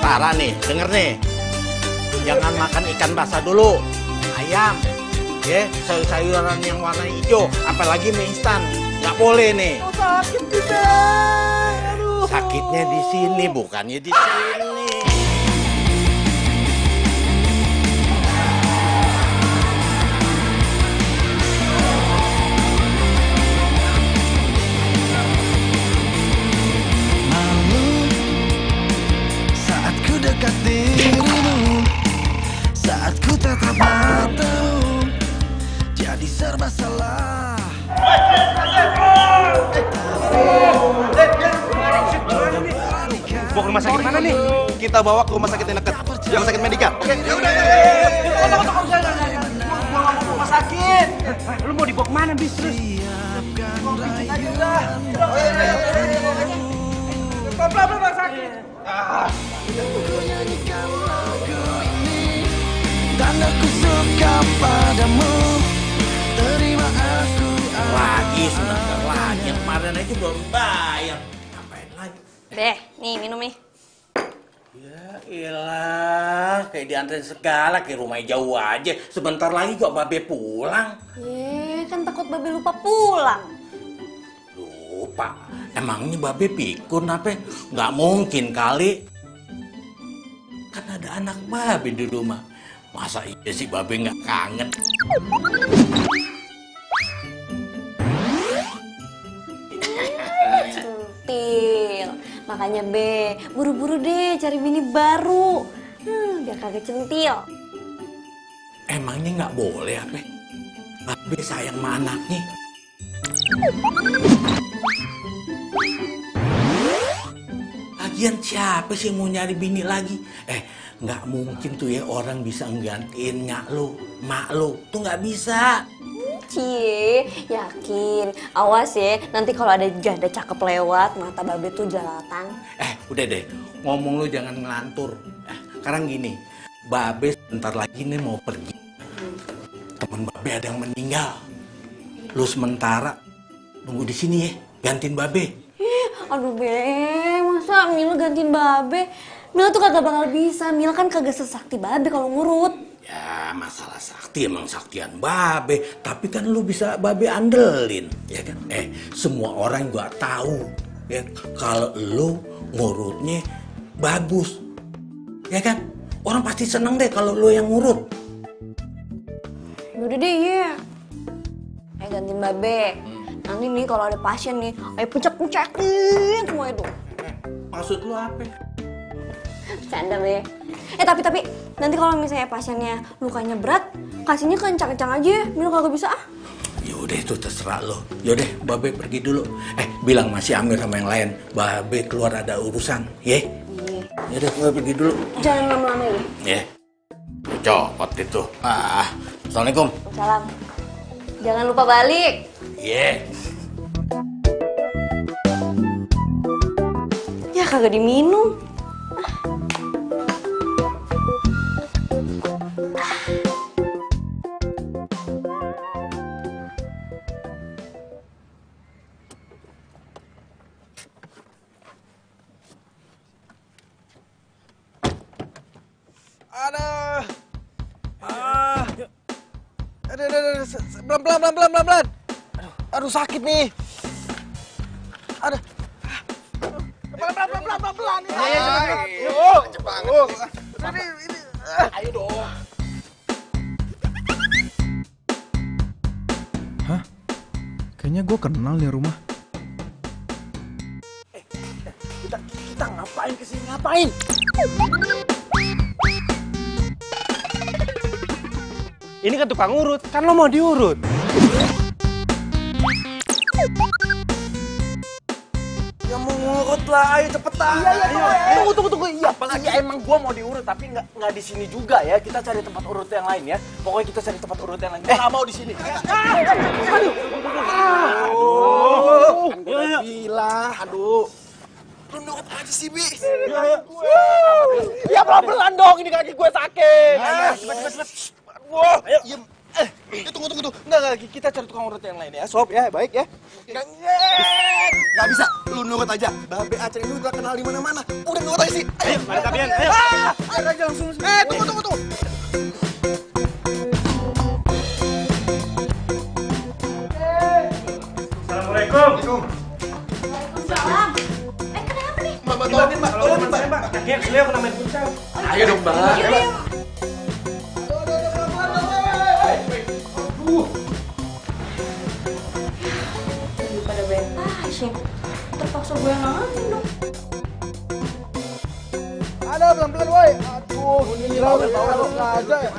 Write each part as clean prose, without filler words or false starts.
sementara nih, denger nih. Jangan makan ikan basah dulu, ayam, ya, sayur-sayuran yang warna hijau, apalagi mie instan, nggak boleh nih. Oh, sakit kita. Aduh. Sakitnya di sini, bukannya di sini. Dekat dirimu saat ku tatap matamu, jadi serba salah. Bawa ke rumah sakit mana nih? Kita bawa ke rumah sakit yang dekat. Rumah sakit Medika. Oke, ya udah. Rumah sakit. Lu mau dibawa kemana, bis? Pelan-pelan sakit. Tanda ku suka padamu, terima aku. Lagi, sebentar lagi. Yang kemarin aja belum bayar. Ngapain lagi? Deh, nih minum nih. Ya ilah, kayak diantarin segala, kayak rumah jauh aja. Sebentar lagi kok Babe pulang. Kan takut Babe lupa pulang. Lupa? Emangnya Babe pikun apa? Nggak mungkin kali. Kan ada anak Babe di rumah. Masa iya sih Babe nggak kangen? Centil. Makanya Be, buru-buru deh cari bini baru. Biar kagak centil. Emangnya nggak boleh apa? Babe sayang sama anaknya. Lagian siapa sih yang mau nyari bini lagi? Nggak mungkin tuh ya orang bisa nggantiin mak lo. Tuh nggak bisa. Cie, yakin. Awas ya, nanti kalau ada janda cakep lewat, mata Babe tuh jelalatan. Udah deh, ngomong lu jangan ngelantur. Sekarang gini, Babe sebentar lagi nih mau pergi. Temen Babe ada yang meninggal. Lu sementara nunggu di sini ya, gantiin Babe. Aduh Be, masa Mila gantiin Babe? Mila tuh kagak bakal bisa, Mila kan kagak sesakti Babe kalau ngurut. Ya masalah sakti emang saktian Babe, tapi kan lu bisa Babe andelin, ya kan? Semua orang juga tahu ya kalau lu ngurutnya bagus, ya kan? Orang pasti seneng deh kalau lu yang ngurut. Udah deh, iya. Gantiin Babe. Nanti nih kalau ada pasien nih, ayo puncak-puncakin semua itu. Maksud lu apa? Bercanda Be. Tapi nanti kalau misalnya pasiennya lukanya berat, kasihnya kencang-kencang aja. Mila kagak bisa ah. Yaudah itu terserah lo. Yaudah Babe pergi dulu. Bilang masih Amir sama yang lain, Babe keluar ada urusan, ye? Iya. Yaudah Babe pergi dulu. Jangan lama-lama ya. Ye. Copot itu. Assalamualaikum. Salam. Jangan lupa balik. Ye. Ya kagak diminum. Pelan-pelan. Aduh, sakit nih. Aduh. Pelan-pelan. Iya, cepet banget. Ini. Ayo dong. Hah? Kayaknya gue kenal nih rumah. Kita ngapain kesini? Ngapain? Ini kan tukang urut, kan lo mau diurut. Ya mau ngurut lah, ayo cepetan. Iya. Tunggu. Iya, apalagi emang gua mau diurut, tapi nggak di sini juga ya. Kita cari tempat urut yang lain ya. Pokoknya kita cari tempat urut yang lain. Gua nggak mau di sini. Aduh. Kan gua udah bilang, aduh. Lu nurut aja sih, Bi. Ya pelan-pelan dong, ini kaki gue sakit. Cepet. Wah, ayo. Tunggu. Enggak, kita cari tukang urut yang lain ya, Sob ya, baik ya. Nggak bisa, lu nurut aja. Babe Aceh ini udah kenal di mana-mana. Udah nurut aja sih. Ayo, Mari Tapian, ayo. Ayo aja langsung. Tunggu. Assalamualaikum. Salam. Kenapa nih? Mbak, tolongin, Mbak. Tolongin, Mbak. Mbak. Kakek beliau kena main futsal. Ayo dong, Mbak. Daripada banyak pasien, terpaksa gue yang nangani dong. Ada pelan-pelan, woi. Aduh, ini tahu aja ya.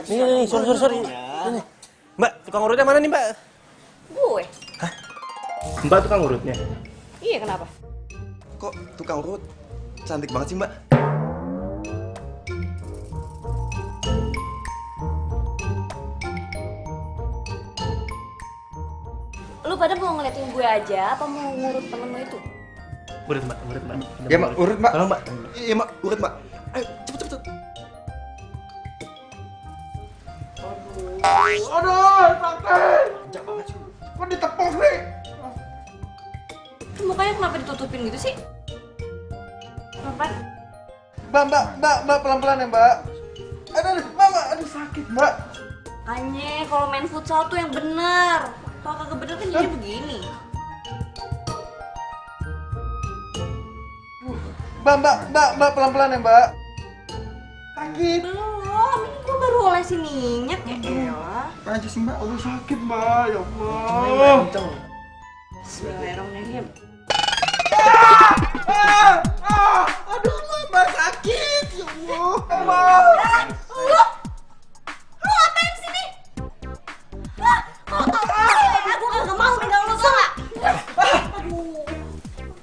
Nih, sorry. Ini. Mbak, tukang urutnya mana nih, Mbak? Gue? Mbak tukang urutnya. Iya, kenapa? Kok tukang urut cantik banget sih, Mbak? Lu pada mau ngeliatin gue aja, apa mau ngurut temen lu itu? Urut, Mbak. Ya, Mbak, urut, Mbak. Tolong, Mbak. Iya, Mbak, urut, Mbak. Ayo, cepet. Aduh, sakit. Kok ditepok nih? Itu mukanya kenapa ditutupin gitu sih? Kenapa? Mbak, pelan-pelan ya, Mbak. Aduh, sakit, Mbak. Makanya kalau main futsal tuh yang bener. Kalau kagak bener kan jadi begini. Mbak, pelan-pelan ya, Mbak. Sakit. Belum, ini gue baru olesin minyak ya elah. Aja sih, Mbak. Aduh, sakit, Mbak. Ya Allah. Bismillahirrahmanirrahim. Aduh, Mbak, sakit. Ya Allah. Lu ngapain sini? Aku kagak mau megang lu, tau gak? Aduh.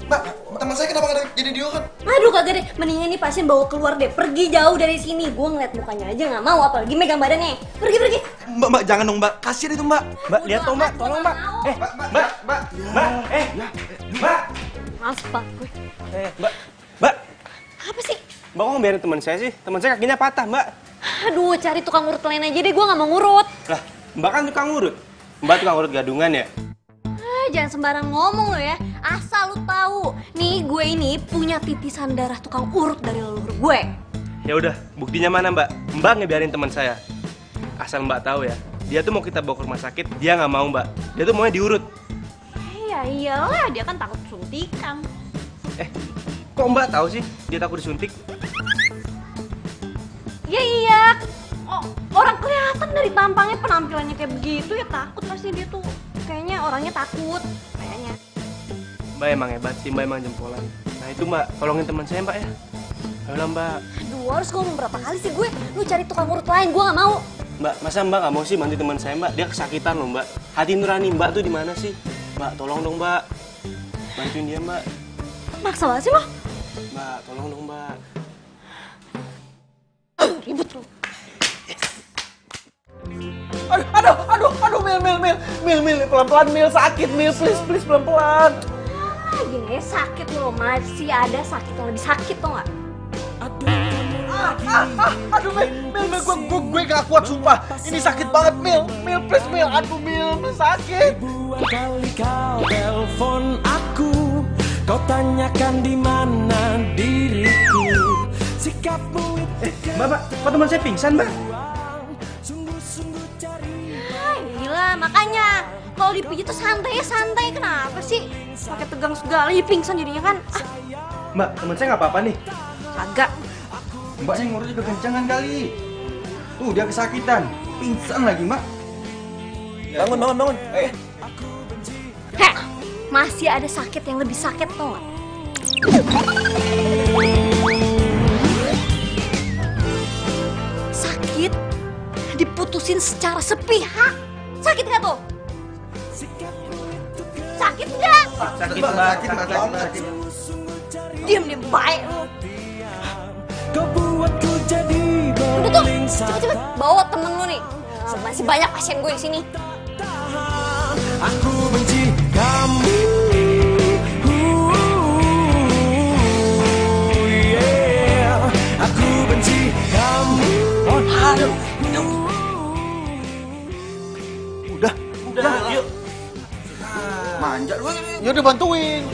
Mbak, teman saya kenapa nggak jadi diurut? Aduh kagak deh, mendingan nih pasien bawa keluar deh. Pergi jauh dari sini. Gue ngeliat mukanya aja gak mau, apalagi megang badannya. Pergi. Mbak, jangan dong, Mbak. Kasihan itu, Mbak. Mbak, lihat dong, Mbak. Tolong, Mbak. Mbak. Mbak. Maaf pak gue. Mbak. Apa sih? Mbak kok ngebiarin teman saya sih? Teman saya kakinya patah, Mbak. Aduh, cari tukang urut lain aja deh. Gue gak mau ngurut. Lah, Mbak kan tukang urut. Mbak tukang urut gadungan ya? Jangan sembarang ngomong lo ya. Asal lu tahu, nih gue ini punya titisan darah tukang urut dari leluhur gue. Ya udah, buktinya mana, Mbak? Mbak ngebiarin teman saya. Asal Mbak tahu ya, dia tuh mau kita bawa ke rumah sakit, dia nggak mau, Mbak. Dia tuh maunya diurut. Ya iyalah, dia kan takut suntikan. Kok Mbak tahu sih dia takut disuntik? Ya iya. Oh, orang kelihatan dari tampangnya, penampilannya kayak begitu ya takut pasti dia tuh. Kayaknya orangnya takut, kayaknya. Mbak emang hebat sih, Mbak emang jempolan. Nah itu Mbak, tolongin teman saya, Mbak ya. Ayolah, Mbak. Aduh, harus ngomong berapa kali sih gue? Lu cari tukang urut lain, gue gak mau. Mbak, masa Mbak nggak mau sih bantu teman saya, Mbak? Dia kesakitan loh, Mbak. Hati nurani Mbak tuh di mana sih? Mbak, tolong dong, Mbak. Bantuin dia, Mbak. Maksa banget sih lo. Mbak, tolong dong, Mbak. Ribut lu. Aduh, Mil, pelan-pelan, Mil, sakit, Mil, please, pelan-pelan. Gini ya, sakit lo, masih ada sakit yang lebih sakit tau gak? Aduh, Mil, gue gak kuat, sumpah. Ini sakit banget, Mil, please, Mil, aduh, Mil, sakit. Dua kali kau telepon aku, kau tanyakan di mana diriku. Sikapmu itu Mbak, kok teman saya pingsan, Mbak? sungguh-sungguh cari. Gila, makanya kalau dipijit tuh santai, kenapa sih? Pakai tegang segala, ya pingsan jadinya kan? Mbak, teman saya nggak apa-apa nih. Kagak. Mbaknya ngurut juga kencangan kali. Tuh, dia kesakitan. Pingsan lagi, Mbak. Bangun. Heh, masih ada sakit yang lebih sakit tau gak? Sakit diputusin secara sepihak. Sakit gak tuh? Sakit gak? Sakit, Mbak. Sakit. Diam baik lu. Kau buatku jadi Udah tuh, cepet bawa temen lu nih. Masih banyak pasien gue di sini. Aku benci kamu. Yeah. Aku benci Udah, yuk. Manja lu. Yaudah bantuin.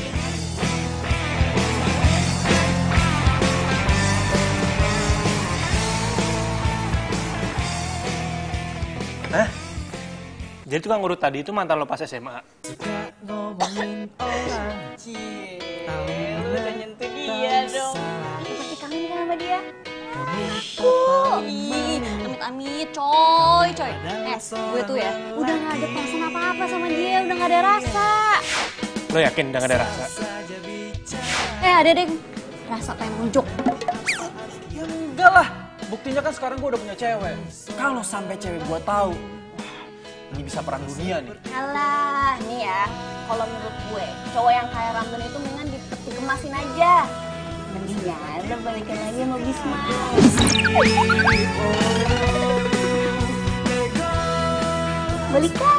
Hah? Jadi tukang urut tadi itu mantan lo pas SMA? ngomongin orang Udah nyentuh dia dong. Aku pasti kangen kan sama dia. Ih, amit-amit, coy. Gue tuh ya, udah gak ada perasaan apa-apa sama dia, udah gak ada rasa. Lo yakin udah gak ada rasa? Ada deh, rasa pengen nunjuk. Ya enggak lah. Buktinya kan sekarang gue udah punya cewek. Kalau sampai cewek gue tahu, ini bisa perang dunia nih. Alah, nih ya, kalau menurut gue, cowok yang kayak Ramdan itu mendingan dikemasin aja. Mendingan udah balikan lagi sama Bisma. Balikan?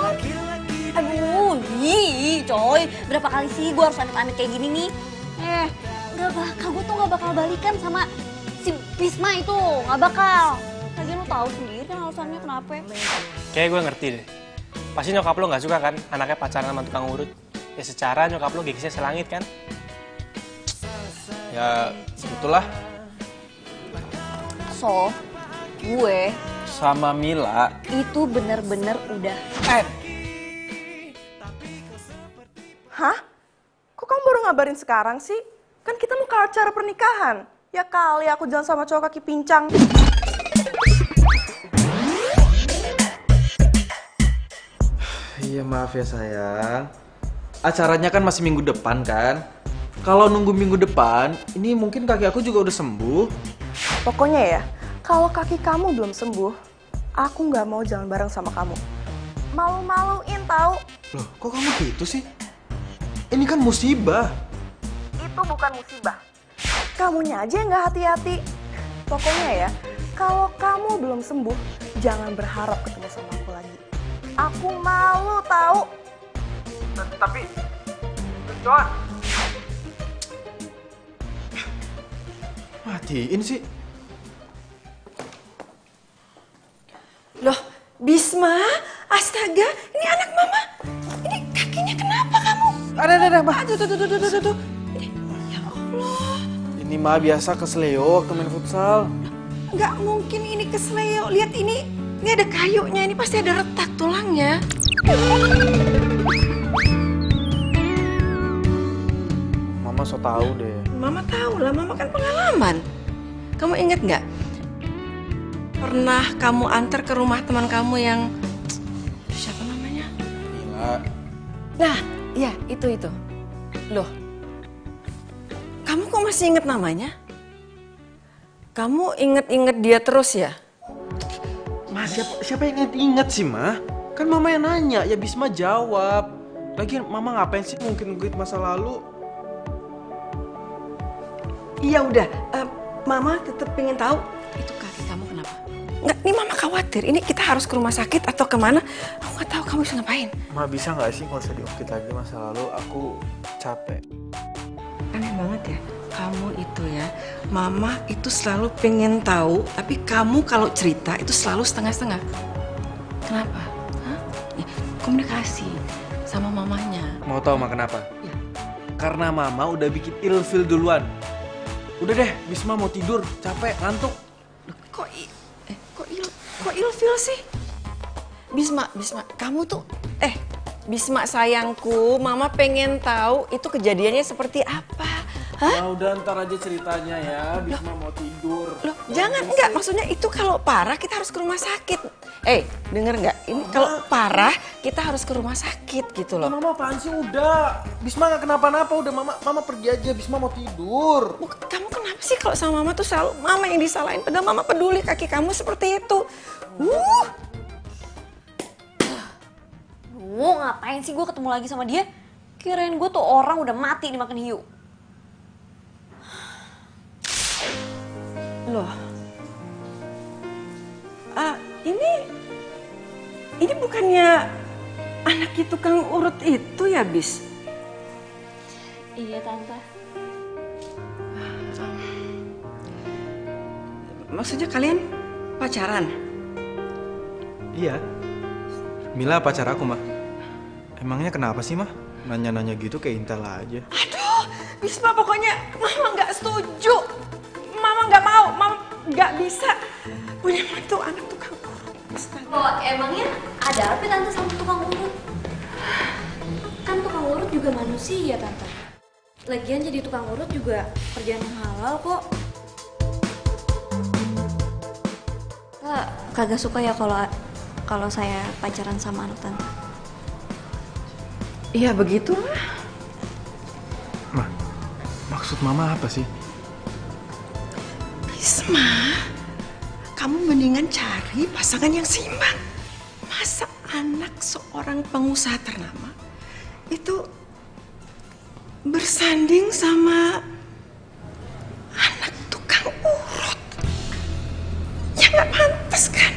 Aduh, coy. Berapa kali sih gue harus amit-amit kayak gini nih? Gak bakal, gue tuh gak bakal balikan sama si Bisma itu. Gak bakal. Lagian lu tahu sendiri kan alasannya kenapa. Kayak gue ngerti deh. Pasti nyokap lo gak suka kan anaknya pacaran sama tukang urut. Ya secara nyokap lo gegisnya selangit kan? Ya, begitulah. So, gue Sama Mila. itu bener-bener udah Hah? Kok kamu baru ngabarin sekarang sih? Kan kita mau ke acara pernikahan. Ya kali aku jalan sama cowok kaki pincang. Iya maaf ya sayang. Acaranya kan masih minggu depan kan? Kalau nunggu minggu depan, ini mungkin kaki aku juga udah sembuh. Pokoknya ya, kalau kaki kamu belum sembuh, aku nggak mau jalan bareng sama kamu. Malu-maluin tahu? Loh, kok kamu gitu sih? Ini kan musibah. Itu bukan musibah. Kamunya aja yang nggak hati-hati. Pokoknya ya, kalau kamu belum sembuh, jangan berharap ketemu sama aku lagi. Aku malu tahu. Tapi, Joan. Matiin sih. Loh, Bisma, astaga, ini anak mama. Ini kakinya kenapa kamu? Ada, Ma. Tuh. Ya Allah, Ini mah biasa kesleo waktu main futsal. nggak mungkin ini kesleo. Lihat ini ada kayunya, ini pasti ada retak tulangnya. Mama so tahu deh. Mama tahu lah, mama kan pengalaman. Kamu inget nggak? Pernah kamu antar ke rumah teman kamu yang siapa namanya? Mila. Nah, ya itu. Loh, kamu kok masih inget namanya? Kamu inget-inget dia terus ya? Ma, siapa yang inget sih, Ma? Kan Mama yang nanya, ya Bisma jawab. Lagian Mama ngapain sih ngungkit-ngungkit masa lalu? Iya udah, Mama tetap pengen tahu itu kaki kamu kenapa? Nggak, ini Mama khawatir. Ini kita harus ke rumah sakit atau kemana? Aku nggak tahu kamu bisa ngapain. Ma, bisa nggak sih nggak usah diungkit lagi masa lalu? Aku capek. Aneh banget ya, kamu itu ya, Mama itu selalu pengen tahu, tapi kamu kalau cerita itu selalu setengah-setengah. Kenapa? Hah? Ya, komunikasi sama mamanya. Mau tahu Ma kenapa? Ya. Karena Mama udah bikin ilfil duluan. Udah deh, Bisma mau tidur, capek, ngantuk. Loh, kok ilfil sih? Bisma, kamu tuh, Bisma sayangku, Mama pengen tahu itu kejadiannya seperti apa. Hah? Ya udah ntar aja ceritanya ya, Bisma mau tidur. Loh, jangan, enggak. Maksudnya itu kalau parah kita harus ke rumah sakit. Denger nggak? Ini kalau parah kita harus ke rumah sakit gitu loh. Mama apaan sih udah? Bisma nggak kenapa-napa, udah Mama pergi aja, Bisma mau tidur. Kamu kenapa sih kalau sama Mama tuh selalu Mama yang disalahin? Padahal Mama peduli kaki kamu seperti itu. Ngapain sih gue ketemu lagi sama dia? Kirain gue tuh orang udah mati dimakan hiu. Loh. Ini bukannya anaknya tukang urut itu ya, Bis? Iya, Tante. Maksudnya kalian pacaran? Iya. Mila pacar aku, mah. Emangnya kenapa sih, mah? Nanya-nanya gitu kayak Intel aja. Aduh, Bisma pokoknya Mama nggak setuju. Mama nggak mau, Mama nggak bisa punya mantu anak tukang urut. Oh, emangnya ada apa Tante sama tukang urut? Kan tukang urut juga manusia, Tante. Lagian jadi tukang urut juga kerjaan yang halal kok. Kagak suka ya kalau saya pacaran sama anak Tante. Iya begitulah. Mah, maksud Mama apa sih? Bisma, kamu mendingan cari pasangan yang seimbang. Masa anak seorang pengusaha ternama itu bersanding sama anak tukang urut? Ya nggak pantas kan?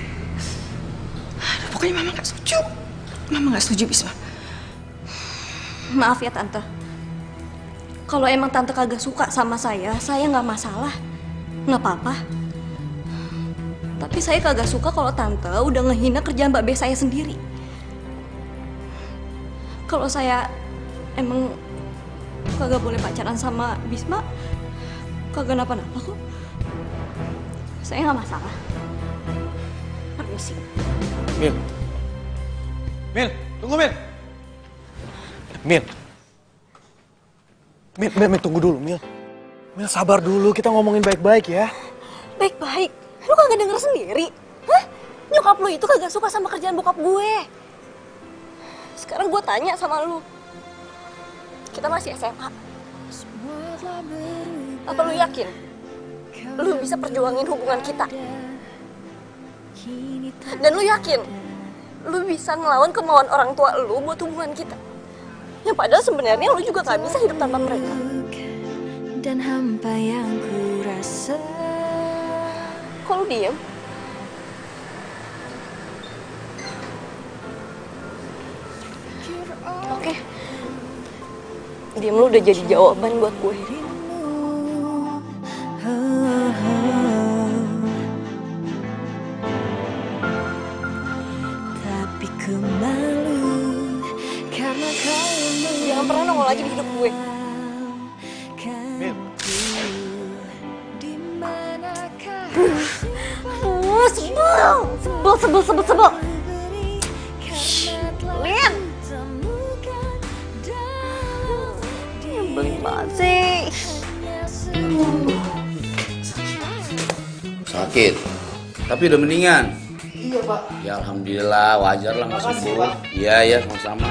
Aduh, pokoknya Mama nggak setuju. Mama nggak setuju, Bisma. Maaf ya Tante. Kalau emang Tante kagak suka sama saya nggak masalah. Nggak apa-apa. Tapi saya kagak suka kalau Tante udah ngehina kerjaan Mbak Be saya sendiri. Kalau saya emang kagak boleh pacaran sama Bisma, kagak napa-napa kok. Saya nggak masalah. Permisi. Mil. Mil, tunggu Mil. Mil, tunggu dulu, Mil. Mil, sabar dulu, kita ngomongin baik-baik ya. Baik-baik? Lu kagak denger sendiri? Hah? Nyokap lu itu kagak suka sama kerjaan bokap gue. Sekarang gue tanya sama lu. Kita masih SMA. Apa lu yakin? Lu bisa perjuangin hubungan kita? Dan lu yakin? Lu bisa ngelawan kemauan orang tua lu buat hubungan kita? Ya padahal sebenarnya lu juga gak bisa hidup tanpa mereka. Dan hampa yang ku rasa. Kok lu diem? Oke. Diem lu udah jadi jawaban buat gue. Tapi ku malu karena kau jangan pernah nongol lagi di hidup gue. Mil. Sebel. Lin. Nyebelin banget sih. Sakit, tapi udah mendingan. Iya, Pak. Ya alhamdulillah, wajar lah nggak Makasih, sembuh. Pak. Iya, sama-sama.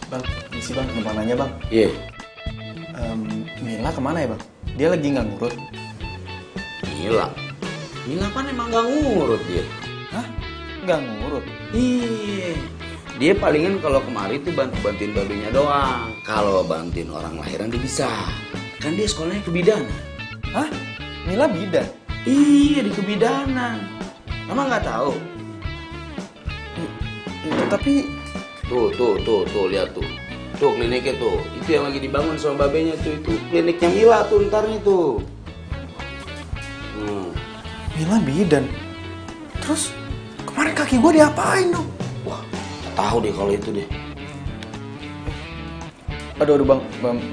Bang, misi Bang, numpang nanya Bang. Iya. Mila kemana ya Bang? Dia lagi nggak ngurut? Mila kan emang nggak ngurut dia. Hah? Nggak ngurut? Iya. Dia palingan kalau kemari tuh bantuin babinya doang. Kalau bantuin orang lahiran dia bisa. Kan dia sekolahnya kebidanan. Hah? Mila bidan? Iya, di kebidanan. Mama nggak tahu. Tapi Tuh, lihat tuh. Tuh kliniknya tuh. Itu yang lagi dibangun sama babenya tuh itu. Kliniknya Mila tuh ntar nih tuh. Mila bidan? Terus kemarin kaki gue diapain dong? Wah, nggak tahu deh kalau itu deh. Aduh Bang,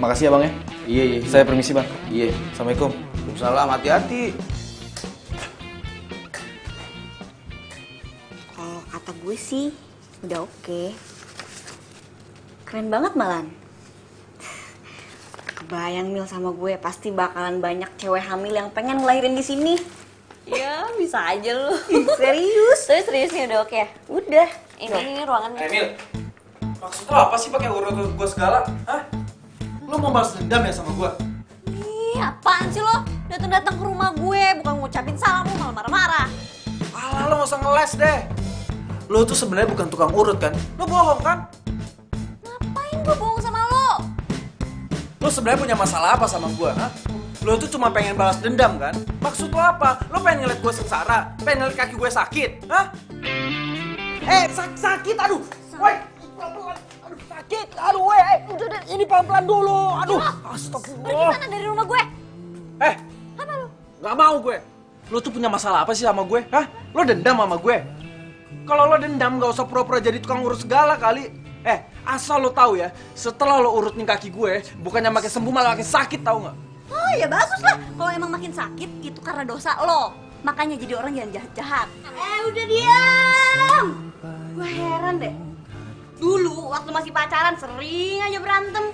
makasih ya Bang ya. Iya. Saya permisi Bang. Iya. Assalamualaikum. Waalaikumsalam, hati-hati. Kalau kata gue sih udah oke. Keren banget malan. Kebayang Mil sama gue pasti bakalan banyak cewek hamil yang pengen ngelahirin di sini. Ya bisa aja lu. Serius? Seriusnya udah oke ya? Udah. Ini ruangannya. Emil, maksud lo apa sih pakai urut gue segala? Hah? Lo mau balas dendam ya sama gue? Ih, apaan sih lo? Datang-datang ke rumah gue, bukan ngucapin salam, lo malah marah-marah. Alah, lo gak usah ngeles deh. Lo tuh sebenarnya bukan tukang urut kan? Lo bohong kan? Ngapain gue bohong sama lo? Lo sebenarnya punya masalah apa sama gue? Hah? Lo tuh cuma pengen balas dendam kan? Maksud lo apa? Lo pengen ngeliat gue sengsara? Pengen ngeliat kaki gue sakit? Hah? Sakit, aduh! Woi! Pelan-pelan, aduh! sakit. Aduh, udah. Ini pelan-pelan dulu. Aduh, astagfirullah. Pergi sana dari rumah gue. Apa lu? Gak mau gue. Lu tuh punya masalah apa sih sama gue? Hah? Lo dendam sama gue? Kalau lo dendam gak usah pura-pura jadi tukang urus segala kali. Asal lo tahu ya, setelah lo urutin kaki gue, bukannya makin sembuh malah makin sakit, tahu nggak? Oh ya bagus lah. Kalau emang makin sakit itu karena dosa lo. Makanya jadi orang yang jahat-jahat. Udah diam. Gue heran deh. Dulu waktu masih pacaran sering aja berantem.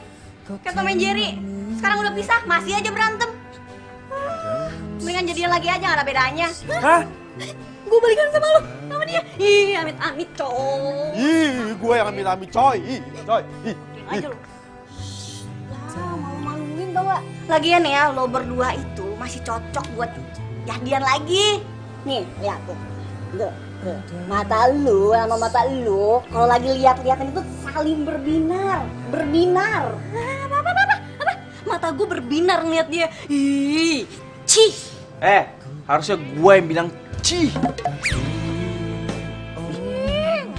Kayak Tom and Jerry. Sekarang udah pisah masih aja berantem. Mendingan jadian lagi aja, gak ada bedanya. Hah? Gue balikan sama lo, sama dia. Ih, amit-amit, coy. Ih, gue yang amit-amit coy. Coy. Diam aja lo. Ya, malu-maluin tau gak? Lagian ya, lo berdua itu masih cocok buat jadian lagi. Nih, lihat tuh. Tuh. Mata lu sama mata lu kalau lagi lihat-lihatan itu saling berbinar. Apa? Mata gue berbinar ngeliat dia. Ih, cih. Harusnya gue yang bilang cih.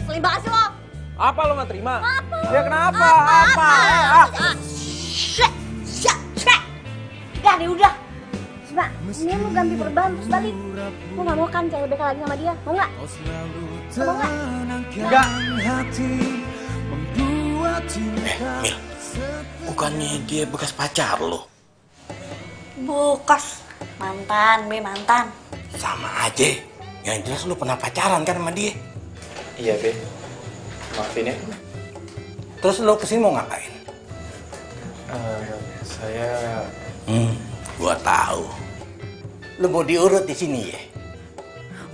Ngeselin banget sih lo. Apa lo gak terima? Apa? Ya kenapa? Udah deh, udah. Coba, ini lu ganti perban terus balik. Lu gak mau kan kayak lagi sama dia? Mau gak? Mau gak? Enggak. Mil, bukannya dia bekas pacar lo? Bekas. Mantan. Sama aja. Yang jelas lu pernah pacaran kan sama dia. Iya, Be. Maafin ya. Terus lu kesini mau ngapain? Saya... Gua tahu. Lu mau diurut di sini ya?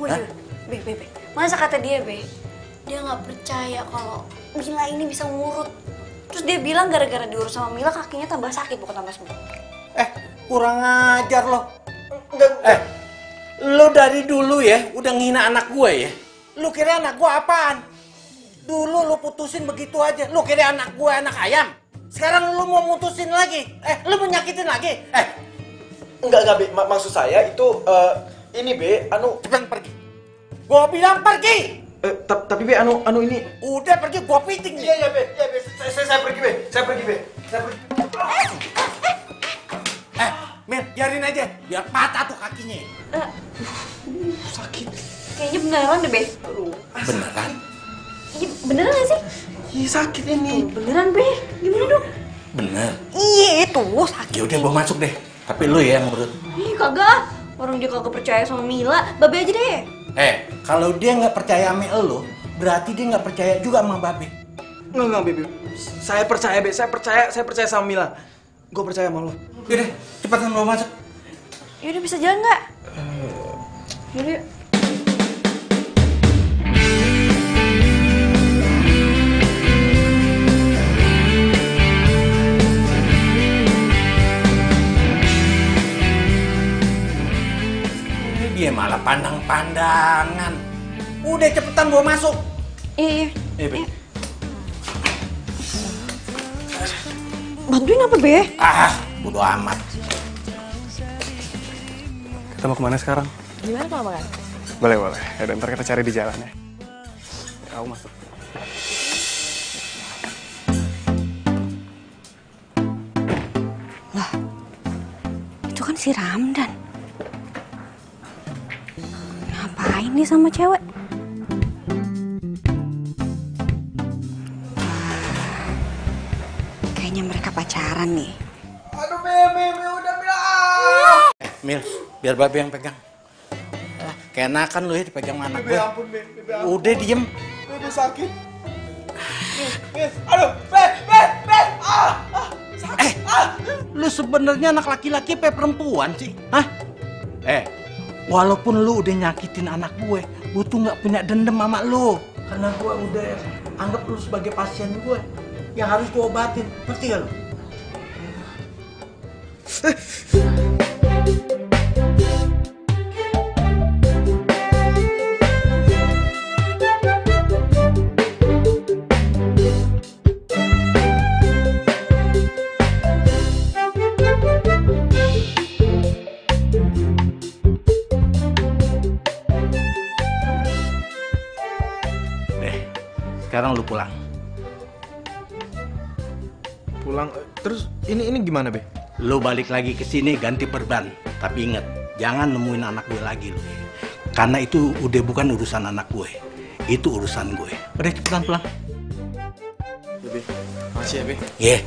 Wih, Be. Masa kata dia, Be? Dia gak percaya kalau Mila ini bisa ngurut. Terus dia bilang gara-gara diurut sama Mila kakinya tambah sakit bukan tambah sembuh. Kurang ajar lo. Lu dari dulu ya udah ngina anak gue ya. Lu kira anak gue apaan? Dulu lu putusin begitu aja. Lu kira anak gue anak ayam? Sekarang lu mau mutusin lagi? Lu mau nyakitin lagi? Enggak, Be. Maksud saya itu, ini, Be, Cepetan pergi. Gua bilang pergi. Tapi, Be, ini... Udah pergi, gua piting nih. Iya, Be. Saya pergi, Be. Saya pergi. Mil, biarin aja. Biar patah tuh kakinya. Sakit. Kayaknya beneran deh, Be. Beneran? Iya, beneran gak sih? Iya, sakit ini. Beneran, Be. Gimana dong? Bener. Iya, itu sakit. Ya udah gua masuk deh. Tapi lu ya yang ngurut. Ih, kagak. Orang dia kagak percaya sama Mila. Babe aja deh. Kalau dia nggak percaya sama lu, berarti dia nggak percaya juga sama Babe. Enggak, Be. Saya percaya, Be. Saya percaya sama Mila. Gue percaya sama lo. Yaudah, cepetan mau masuk. Yaudah, bisa jalan nggak? Yaudah, yuk. Dia malah pandang-pandangan. Udah cepetan gua masuk. Iya. Be. Bantuin apa, Be? Bodo amat. Kita mau kemana sekarang? Gimana kalau makan? Boleh. Ya, ntar kita cari di jalan ya. Aku masuk. Lah, itu kan si Ramdan. Ngapain nih sama cewek? Kayaknya mereka pacaran nih. Aduh, Be, udah bilang. Mil, biar Babe yang pegang. Keenakan lu ya dipegang anak gue. Ampun, Be. Udah diem. Be, sakit. Aduh, Be. Sakit. Lu sebenarnya anak laki-laki apa perempuan sih? Hah? Walaupun lu udah nyakitin anak gue tuh nggak punya dendam sama lu. Karena gue udah anggap lu sebagai pasien gue yang harus gue obatin. Ngerti gak lu? Sekarang lu pulang. pulang. Terus ini gimana, Be? Lo balik lagi ke sini ganti perban. Tapi inget, jangan nemuin anak gue lagi lo. Karena itu udah bukan urusan anak gue. Itu urusan gue. Udah cepetan pulang. Ya, Be. Makasih ya, Be. Iya.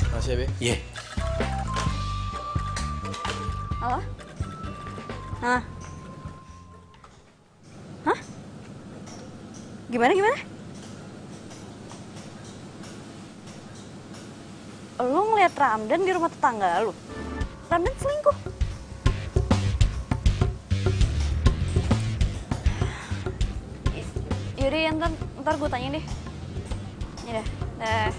Makasih ya, Be. Iya. Halo? Hah? Hah? Gimana? Lu ngeliat Ramdan di rumah tetangga lu? Ramdan selingkuh? Yaudah ya, ntar gue tanya deh. Ya dah.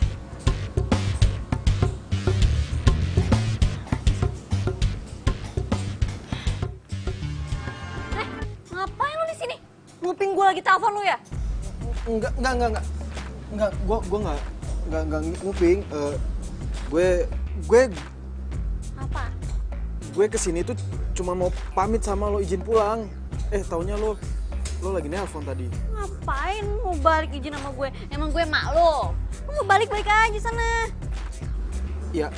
Ngapain lu di sini? Nguping gue lagi telepon lu ya? Enggak. Gue enggak nguping. Gue Apa? gue kesini tuh cuma mau pamit sama lo, izin pulang. Taunya lo lagi nelpon tadi. Ngapain mau balik izin sama gue? Emang gue mak lo? Lu mau balik-balik aja sana. Ya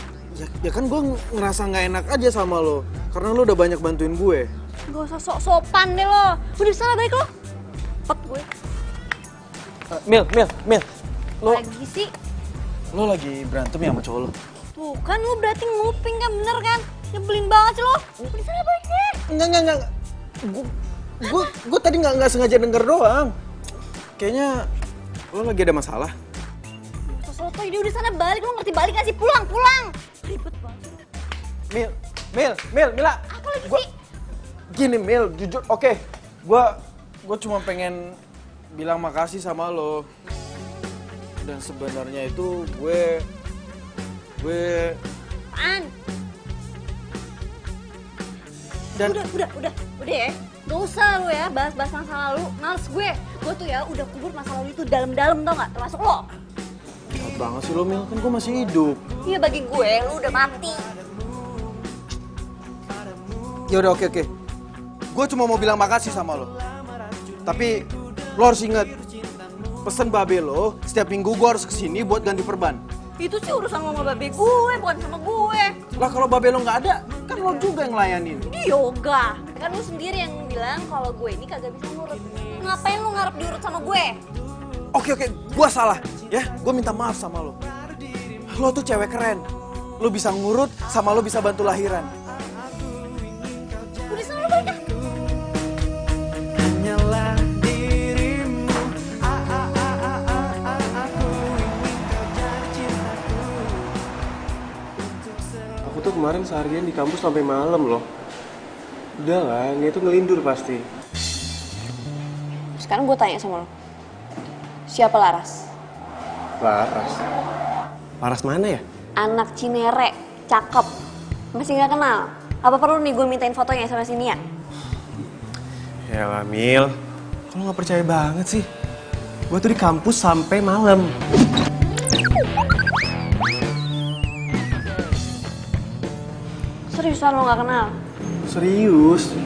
kan gue ngerasa nggak enak aja sama lo, karena lo udah banyak bantuin gue. Gak usah sok-sopan deh lo. Udah sana balik lo. Pet gue. Mil. Lo Lagi sih. lo lagi berantem ya sama cowok lo? Tuh kan lu berarti nguping kan, bener kan? Nyebelin banget sih lo. Udah sana balik deh. Enggak. Gue tadi nggak sengaja denger doang. Kayaknya lo lagi ada masalah. Soto, dia udah sana balik. Lo ngerti balik gak sih? Pulang. Ribet banget. Mila. Apa lagi sih? Gini Mil, jujur, oke. Gue cuma pengen bilang makasih sama lo. Dan sebenarnya itu gue Apaan? dan Udah ya. Gak usah lu ya bahas-bahas masa lalu. Males gue. Gue tuh ya udah kubur masa lalu itu dalam-dalam, tau gak? Termasuk lo. jahat banget sih lo Mil, kan gue masih hidup. Iya, bagi gue lu udah mati. Ya udah oke. Gue cuma mau bilang makasih sama lo. Tapi lo harus inget, pesen babe lo, setiap minggu gue harus kesini buat ganti perban. Itu sih urusan lo sama babe gue, bukan sama gue. Lah kalau babe lo nggak ada, kan lo juga yang ngelayanin. Di yoga. Kan lu sendiri yang bilang kalau gue ini kagak bisa ngurut. Ngapain lu ngarep diurut sama gue? Oke, gue salah. Ya, gue minta maaf sama lo. Lo tuh cewek keren. Lo bisa ngurut, sama lo bisa bantu lahiran. Udah sana lu balik dah. Hanyalah dirimu. Aku ingin kau jadi cintaku. Aku tuh kemarin seharian di kampus sampai malam loh. Udah lah, dia tuh ngelindur pasti. Sekarang gue tanya sama lo. Siapa Laras? Laras mana ya? Anak Cinere, cakep. Masih gak kenal? Apa perlu nih gue mintain fotonya sama si Nia? Yalah Mil, kalau nggak percaya banget sih. Gue tuh di kampus sampai malam. Seriusan lo gak kenal? Serius?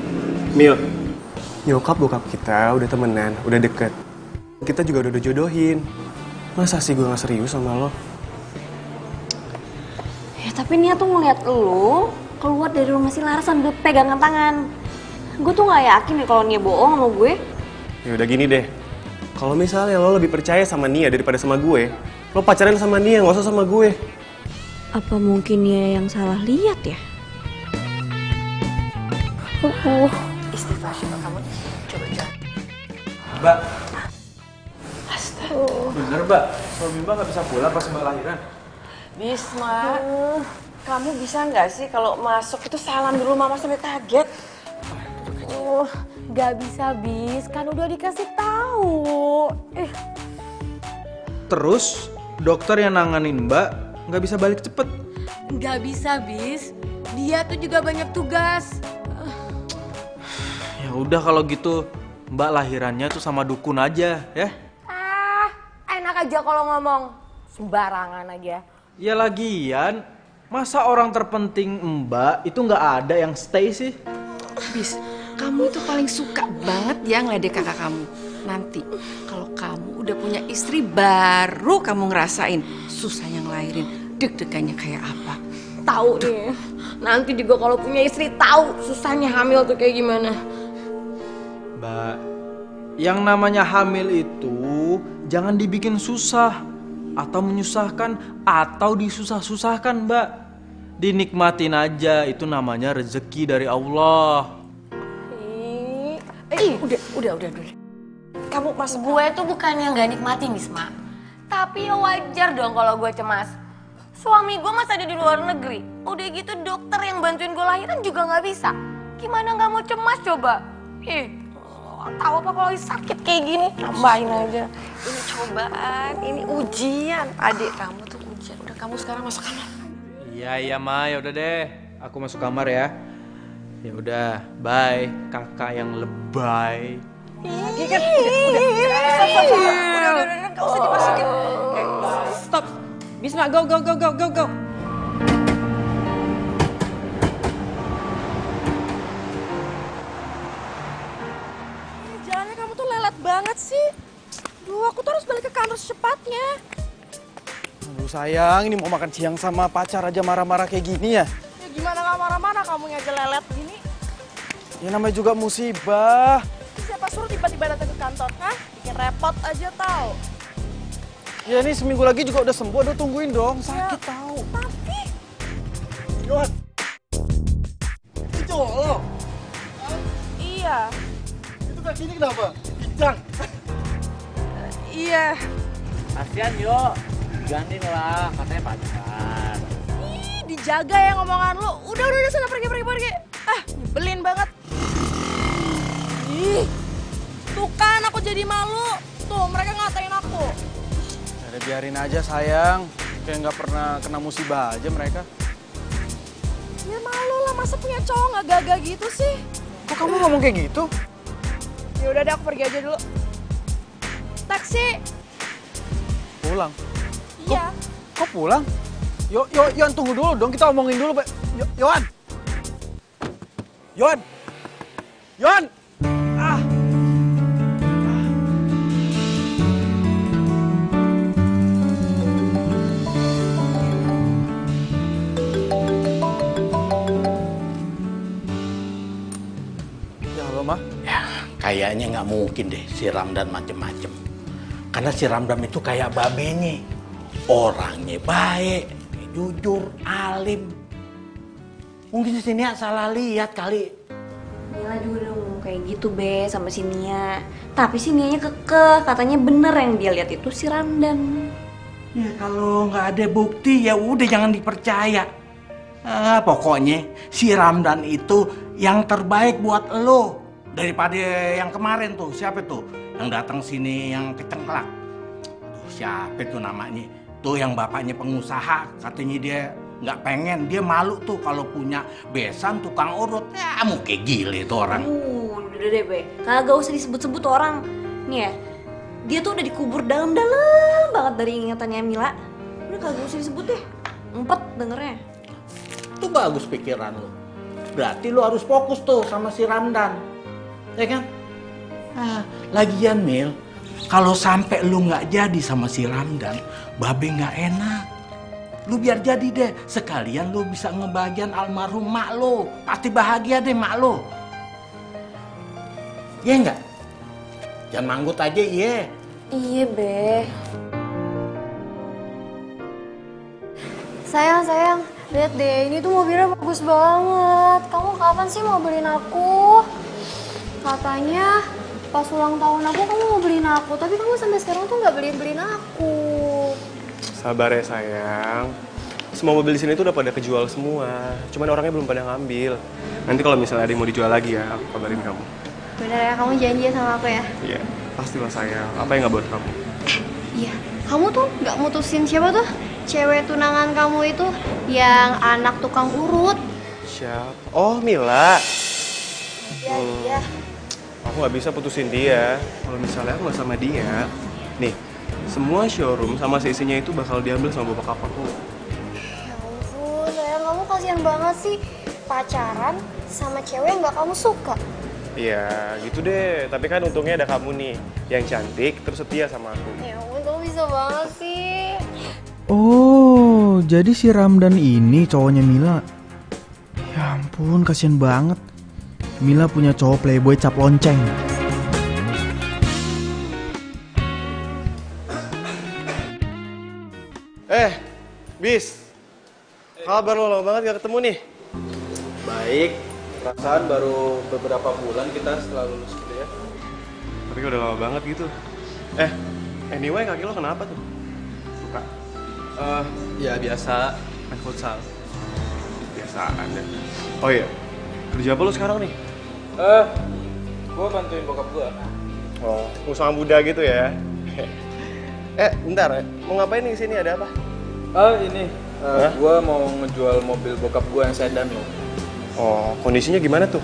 Mil, nyokap bokap kita udah temenan, udah deket. Kita juga udah jodohin. Masa sih gue gak serius sama lo? Ya tapi Nia tuh ngeliat lo keluar dari rumah si Laras sambil pegangan tangan. Gue tuh gak yakin nih kalau Nia bohong sama gue. Ya udah gini deh. Kalau misalnya lo lebih percaya sama Nia daripada sama gue, lo pacaran sama Nia, gak usah sama gue. Apa mungkin Nia yang salah lihat ya? Istighfar kamu coba. Mbak. Bener Mbak, suami Mbak nggak bisa pulang pas Mbak lahiran. Bisma, kamu bisa nggak sih kalau masuk itu salam dulu, mama sampai kaget. Gak bisa Bis, kan udah dikasih tahu. Terus dokter yang nanganin Mbak nggak bisa balik cepet. Gak bisa Bis, dia tuh juga banyak tugas. Ya udah kalau gitu Mbak lahirannya tuh sama dukun aja ya. Enak aja kalau ngomong, sembarangan aja. Ya lagian, masa orang terpenting Mbak itu nggak ada yang stay sih? Bis, kamu itu paling suka banget ya ngeledek kakak kamu. Nanti kalau kamu udah punya istri baru kamu ngerasain susahnya ngelahirin, deg-degannya kayak apa. Tahu nih. Nanti juga kalau punya istri tahu susahnya hamil tuh kayak gimana. Mbak, yang namanya hamil itu jangan dibikin susah atau menyusahkan atau disusah-susahkan, Mbak. Dinikmatin aja, itu namanya rezeki dari Allah. Udah. Kamu mas gue tuh bukan yang gak nikmatin Bisma. Tapi ya wajar dong kalau gue cemas. Suami gue masih ada di luar negeri. Udah gitu dokter yang bantuin gue lahiran juga gak bisa. Gimana gak mau cemas coba? Tahu apa kalau sakit kayak gini? Tambahin aja. Ini cobaan, ini ujian. Adik kamu tuh ujian. Udah kamu sekarang masuk kamar. Iya Ma, ya udah deh. Aku masuk kamar ya. Ya udah, bye kakak yang lebay. Lagi kan udah. Gak usah dimasukin. Stop. Bisma, go. Jalannya kamu tuh lelet banget sih. Duh, aku tuh harus balik ke kantor secepatnya. Aduh sayang, ini mau makan siang sama pacar aja marah-marah kayak gini ya? Ya gimana gak marah-marah kamu aja lelet gini? Ya namanya juga musibah. Siapa suruh tiba-tiba datang ke kantor, hah? Bikin repot aja tau. Ya ini seminggu lagi juga udah sembuh, udah tungguin dong. Sakit tahu. Tapi... Yon. Itu lo. Iya. Itu kaki ini kenapa? Pincang. Iya. Kasian yo, gantiin lah, katanya pacar. Ih, dijaga ya ngomongan lu. Udah, sana pergi. Ah, nyebelin banget. Ih, tuh kan aku jadi malu. Tuh, mereka ngatain aku. Ya biarin aja sayang. Kayak nggak pernah kena musibah aja mereka. Ya malu lah, masa punya cowok nggak gagah gitu sih? Kok kamu ngomong kayak gitu? Ya udah deh, aku pergi aja dulu. Taksi. Pulang. Iya. Kok pulang? Yon, tunggu dulu dong, kita omongin dulu, Pak. Yon. Ya halo, Ma. Ya, kayaknya nggak mungkin deh si Ramdan macem-macem. Karena si Ramdan itu kayak babenya. Orangnya baik, jujur, alim. Mungkin si Nia salah lihat kali. Mila juga udah ngomong kayak gitu be sama si Nia. Tapi si Nianya kekeh, katanya bener yang dia lihat itu si Ramdan. Ya kalau nggak ada bukti ya udah jangan dipercaya. Pokoknya si Ramdan itu yang terbaik buat lo daripada yang kemarin tuh. Siapa tuh yang datang sini yang kecengklak? Siapa tuh namanya? Tuh yang bapaknya pengusaha, katanya dia nggak pengen, dia malu tuh kalau punya besan tukang urut. Ya mau kayak gile tuh orang. Udah deh be, kagak usah disebut-sebut orang. Nih ya, dia tuh udah dikubur dalam-dalam banget dari ingatannya Mila. Udah kagak usah disebut deh, empet dengernya. Itu bagus pikiran lo. Berarti lo harus fokus tuh sama si Ramdan, ya kan? Lagian Mil, kalau sampai lo nggak jadi sama si Ramdan, Babe nggak enak. Lu biar jadi deh, sekalian lu bisa ngebagian almarhum mak lu. Pasti bahagia deh mak lu. Iya enggak? Jangan manggut aja, iya. Iya be. Sayang, lihat deh, ini tuh mobilnya bagus banget. Kamu kapan sih mau beliin aku? Katanya pas ulang tahun aku kamu mau beliin aku, tapi kamu sampai sekarang tuh nggak beliin aku. Sabar ya sayang. Semua mobil di sini tuh udah pada kejual semua. Cuman orangnya belum pada ngambil. Nanti kalau misalnya ada yang mau dijual lagi ya, aku kabarin kamu. Bener ya, kamu janji sama aku ya? Iya, pastilah sayang. Apa yang nggak buat kamu? Iya. Kamu tuh nggak mutusin siapa tuh? Cewek tunangan kamu itu yang anak tukang urut. Siapa? Oh, Mila. Iya. Aku nggak bisa putusin dia. Kalau misalnya aku nggak sama dia, nih, semua showroom sama seisinya itu bakal diambil sama bapak aku. kasihan banget sih pacaran sama cewek yang gak kamu suka. Iya, gitu deh. Tapi kan untungnya ada kamu nih, yang cantik terus setia sama aku. Ya ampun, kamu bisa banget sih. Oh, jadi si Ramdan ini cowoknya Mila. Ya ampun, kasihan banget. Mila punya cowok playboy cap lonceng. Bis. Kabar lo lama banget gak ketemu nih. Baik, perasaan baru beberapa bulan kita setelah lulus kuliah. Tapi udah lama banget gitu. Anyway, kaki lo kenapa tuh? Luka? Ya biasa, main futsal. Biasaan deh. Oh iya, kerja apa lo sekarang nih? Gue bantuin bokap gue. Oh, usaha muda gitu ya. Bentar ya. Mau ngapain nih sini? Ada apa? Gue mau ngejual mobil bokap gue yang sedan lo. Oh, kondisinya gimana tuh?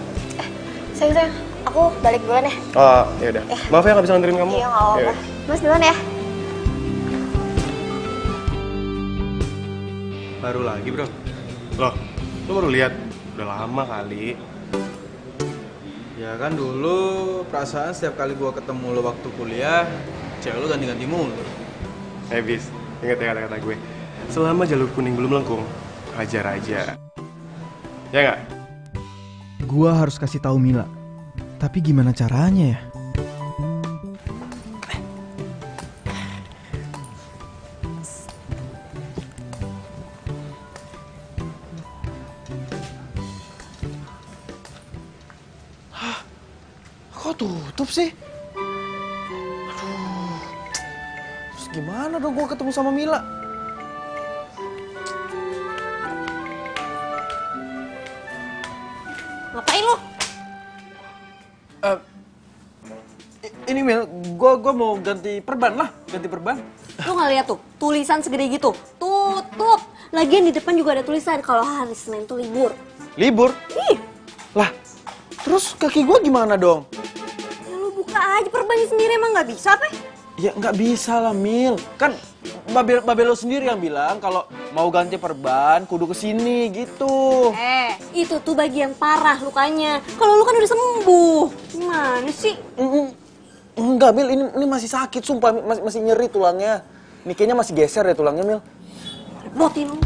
Sayang, aku balik duluan ya. Oh, ya udah. Maaf ya nggak bisa nganterin kamu. Iya, nggak apa-apa. Ya. Mas duluan ya. Baru lagi bro. Loh, lo baru lihat? Udah lama kali. Ya kan dulu perasaan setiap kali gue ketemu lo waktu kuliah, cewek lo ganti-ganti mulu. Bis, ingat ya kata-kata gue. Selama jalur kuning belum lengkung, hajar aja. Ya nggak? Gua harus kasih tahu Mila. Tapi gimana caranya ya? Hah? Kok tutup sih? Aduh. Terus gimana dong gua ketemu sama Mila? Ngapain lo? Ini Mil, gua mau ganti perban lah, ganti perban. Lo nggak lihat tuh tulisan segede gitu? Tutup. Lagian di depan juga ada tulisan kalau hari Senin tuh libur. Libur? Ih, Lah, terus kaki gua gimana dong? ya lo buka aja perbannya sendiri, emang nggak bisa apa? Ya nggak bisa lah Mil, kan Babe lo sendiri yang bilang kalau mau ganti perban kudu kesini gitu. Itu tuh bagian parah lukanya. Kalau lu kan udah sembuh. Gimana sih? Enggak Mil, ini masih sakit sumpah, masih nyeri tulangnya. Ini kayaknya masih geser ya tulangnya Mil. Repotin lu.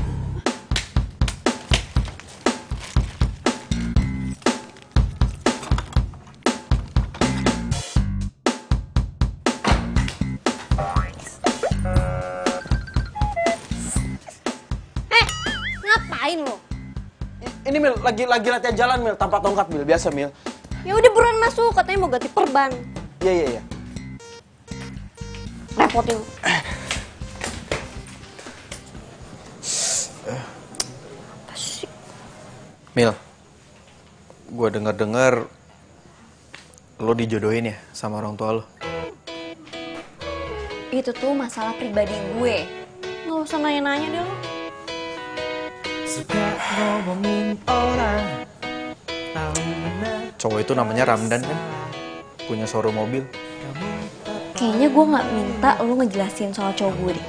Ngapain lo? Ini Mil, lagi latihan jalan Mil, tanpa tongkat Mil, biasa Mil. Ya udah buruan masuk, katanya mau ganti perban. Iya. Repotin lu. Mil, gue denger lo dijodohin ya sama orang tua lo. Itu tuh masalah pribadi gue. Nggak usah nanya-nanya deh lo. Suka ngomongin orang, tahu benar. Cowok itu namanya Ramdan kan, punya showroom mobil. Kayaknya gue nggak minta lo ngejelasin soal cowok gue deh.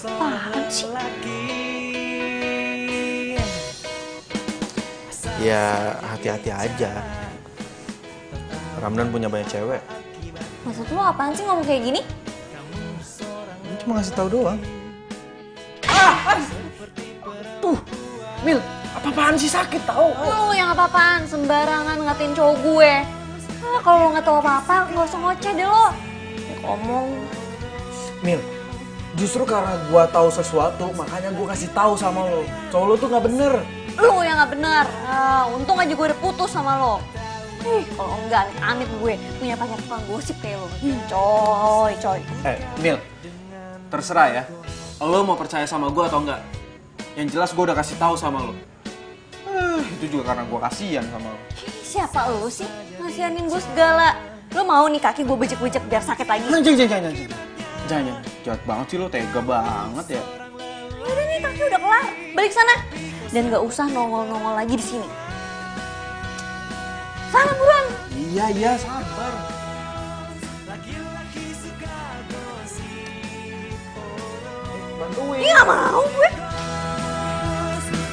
Apaan sih? Ya hati-hati aja. Ramdan punya banyak cewek. Maksud lo apaan sih ngomong kayak gini? Ini cuma ngasih tahu doang. Tuh, Mil, apa-apaan sih sakit tau? Lo yang apa-apaan, sembarangan ngatain cowok gue. Kalau lo nggak tahu apa-apa, nggak usah ngoceh deh lo. Ngomong. Mil, justru karena gua tahu sesuatu, makanya gua kasih tahu sama lo. Cowok lo tuh nggak bener. Lo yang nggak benar. Untung aja gue udah putus sama lo. Kalau enggak, amit gue punya pacar tukang gosip kayak lo. Coy. Mil, terserah ya. Lo mau percaya sama gua atau enggak? Yang jelas gua udah kasih tahu sama lo. Itu juga karena gua kasihan sama lo. Siapa lo sih? Ngasihanin gue segala. Lo mau nih kaki gue bejek-bejek biar sakit lagi? Jangan. Jahat banget sih lo, tega banget ya. Udah nih, kaki udah kelar. Balik sana. Dan gak usah nongol-nongol lagi di sini. Sana buruan. Iya, sabar. Bantuin. Ih, gak mau gue.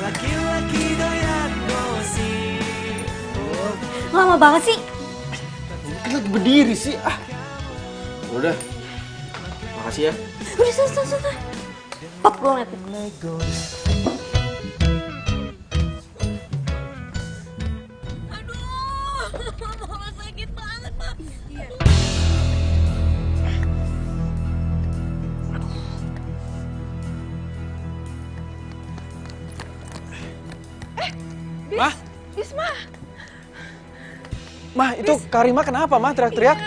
Laki-laki Lama banget sih. Kan lagi berdiri sih. Udah. Makasih ya. Udah selesai. 40 menit. Aduh, mama sakit banget, Mak. Mah? Bisma. Mah, itu Kak Rima kenapa, Mah, teriak-teriak?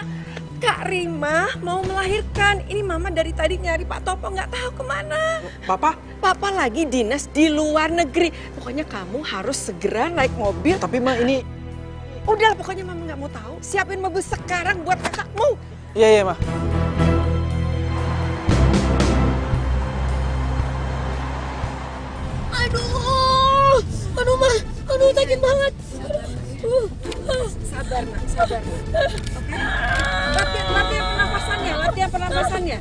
Kak Rima mau melahirkan. Ini mama dari tadi nyari Pak Topo nggak tahu kemana. Papa? Papa lagi dinas di luar negeri. Pokoknya kamu harus segera naik mobil. Tapi Mah ini... Udah, pokoknya mama nggak mau tahu. Siapin mobil sekarang buat kakakmu. Iya, Mah. Aduh, Mah. Aduh, sakit banget. Sabar, Nak. Sabar. Oke? Latihan pernapasannya.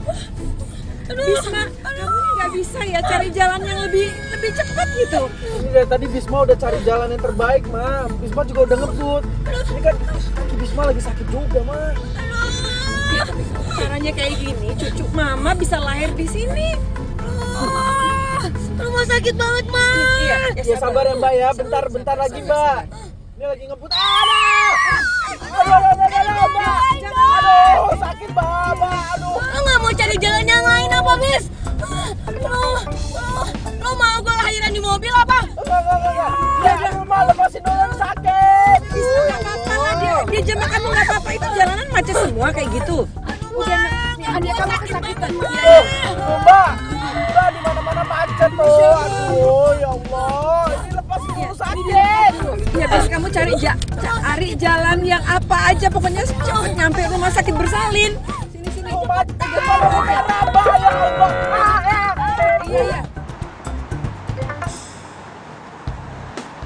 Bisma, kamu ini nggak bisa ya cari jalan yang lebih cepat gitu. Ini dari tadi Bisma udah cari jalan yang terbaik, Ma. Bisma juga udah ngebut. Ini kan kaki Bisma lagi sakit juga, Ma. Ya, tapi caranya kayak gini, cucu mama bisa lahir di sini. Rumah sakit banget, Mak. Iya, Ya sabar ya, Mbak ya. Bentar lagi, Mbak. Ini lagi ngebut. Aduh, Mbak. Aduh, sakit, Mbak. Aduh. Lo nggak mau cari jalan yang lain apa, Bis? Lo mau gue lahiran di mobil apa? Enggak. Ya, di rumah lepasin dulu, sakit. Bisa nggak apa-apa lah dia jambak kamu nggak apa-apa, itu jalanan macet semua kayak gitu. Udah, adik kamu kesakitan. Mbak, di mana-mana macet tuh. Aduh, ya Allah. Ini lepasin dulu, sakit. Ya, terus kamu cari jalan yang apa aja, pokoknya cepet nyampe rumah sakit bersalin. Sini. Macet, Mbak, ya Allah. Iya.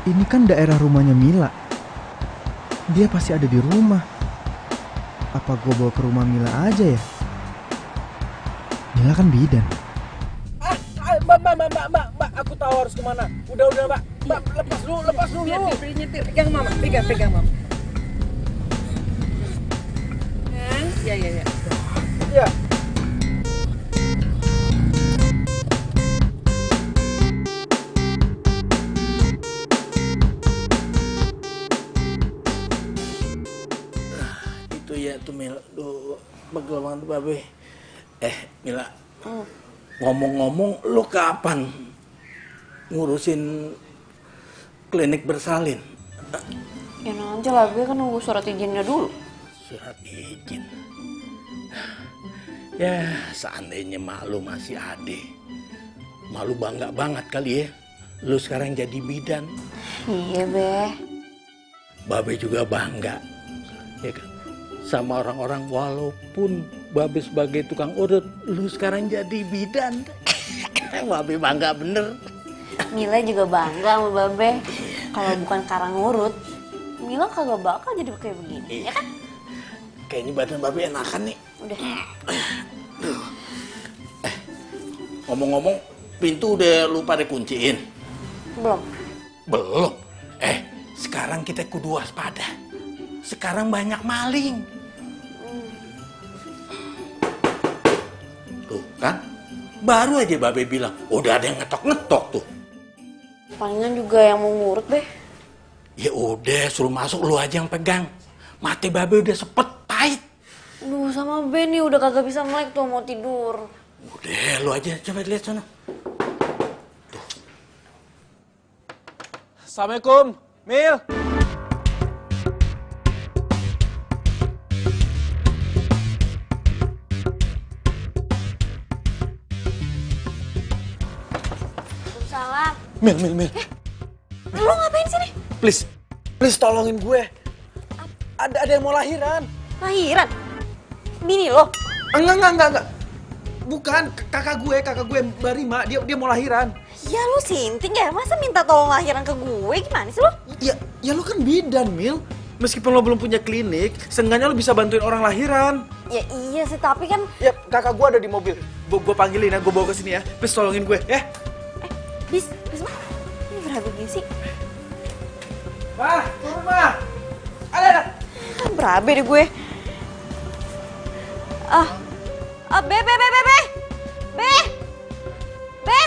Ini kan daerah rumahnya Mila. Dia pasti ada di rumah. Apa gue bawa ke rumah Mila aja ya? Mila kan bidan. Mbak, aku tahu harus kemana. Udah, Mbak. Mbak, lepas dulu. Nyetir. Pegang mama. Kan? Ya. Ya. Itu ya tuh Mila. Duh, pegel banget tuh Babe. Mila. Ngomong-ngomong, lu kapan ngurusin klinik bersalin? Ya nanti lah, gue kan nunggu surat izinnya dulu. Surat izin? Ya, seandainya mak lu masih ade. Mak lu bangga banget kali ya. Lu sekarang jadi bidan. Iya, Be. Babe juga bangga. Ya kan? Sama orang-orang walaupun Babe sebagai tukang urut, lu sekarang jadi bidan. Babe bangga bener. Mila juga bangga sama Babe. Kalau bukan karang urut, Mila kagak bakal jadi kayak begini, ya kan? Kayaknya badan Babe enakan nih. Udah. Ngomong-ngomong, pintu udah lu pada kunciin? Belum. Sekarang kita kudu waspada. Sekarang banyak maling. Tuh kan, baru aja Babe bilang, udah ada yang ngetok-ngetok tuh. Palingan juga yang mau ngurut, Be. Ya udah, suruh masuk, lu aja yang pegang. Mati Babe udah sepet, pahit. Duh, sama Ben nih udah kagak bisa melek tuh, mau tidur. Udah, lu aja coba lihat sana. Assalamualaikum, Mil. Salam. Mil. Lo ngapain sini? Please tolongin gue. Ada yang mau lahiran. Lahiran? Bini lo? Enggak. Bukan, kakak gue Mbak Rima, dia mau lahiran. Ya lu sinting ya, masa minta tolong lahiran ke gue? Gimana sih lo? Ya lu kan bidan, Mil. Meskipun lo belum punya klinik, seenggaknya lo bisa bantuin orang lahiran. Ya iya sih, tapi kan... Ya, kakak gue ada di mobil. Gue panggilin ya, gue bawa ke sini ya. Please tolongin gue, ya. Bis, Ma. Ini berapa gini sih? Ma, turun, Ma. Berabe deh gue. Be.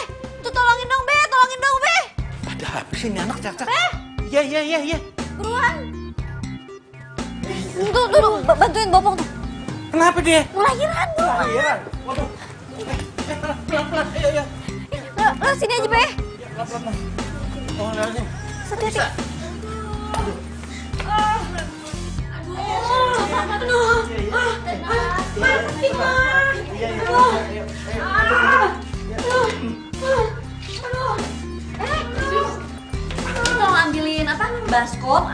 Tuh tolongin dong, Be. Ada apa sih ini anak Caca? Iya. Buruan. Tuh, bantuin bopong tuh. Kenapa dia? Ngelahiran, Bu. Ngelahiran? Waduh. Pelan-pelan, ayo. Lo sini aja, Be. Pelan-pelan. Oh, lagi. Hati-hati. Tolong ambilin baskom,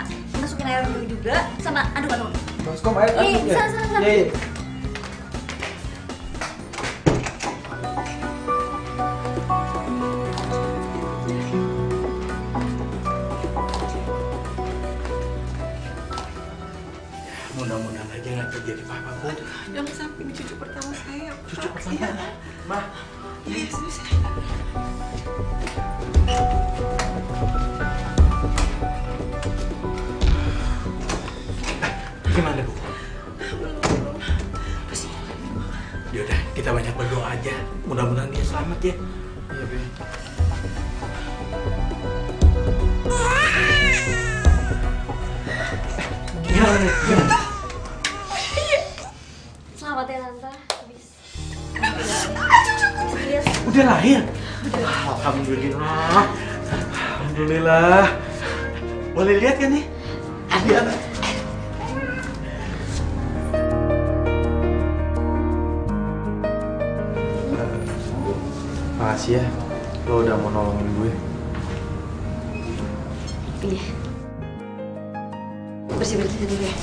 masukin air dulu juga, sama aduk. Baskom air aduk ya? Sana. Iya. Mudah-mudahan aja nggak terjadi apa-apa, Bu. Jangan sampai ini cucu pertama saya. Cucu pertama. Mah. Iya, serius. Gimana, Bu? Yaudah, kita banyak berdoa aja. Mudah-mudahan dia selamat ya. Iya, Be. Gimana nih? Selamat ya, Tante. Udah lahir? Alhamdulillah. Alhamdulillah. Boleh lihat kan nih? Lihat. Makasih ya, lo udah mau nolongin gue. Iya. Bersih-bersih dulu ya.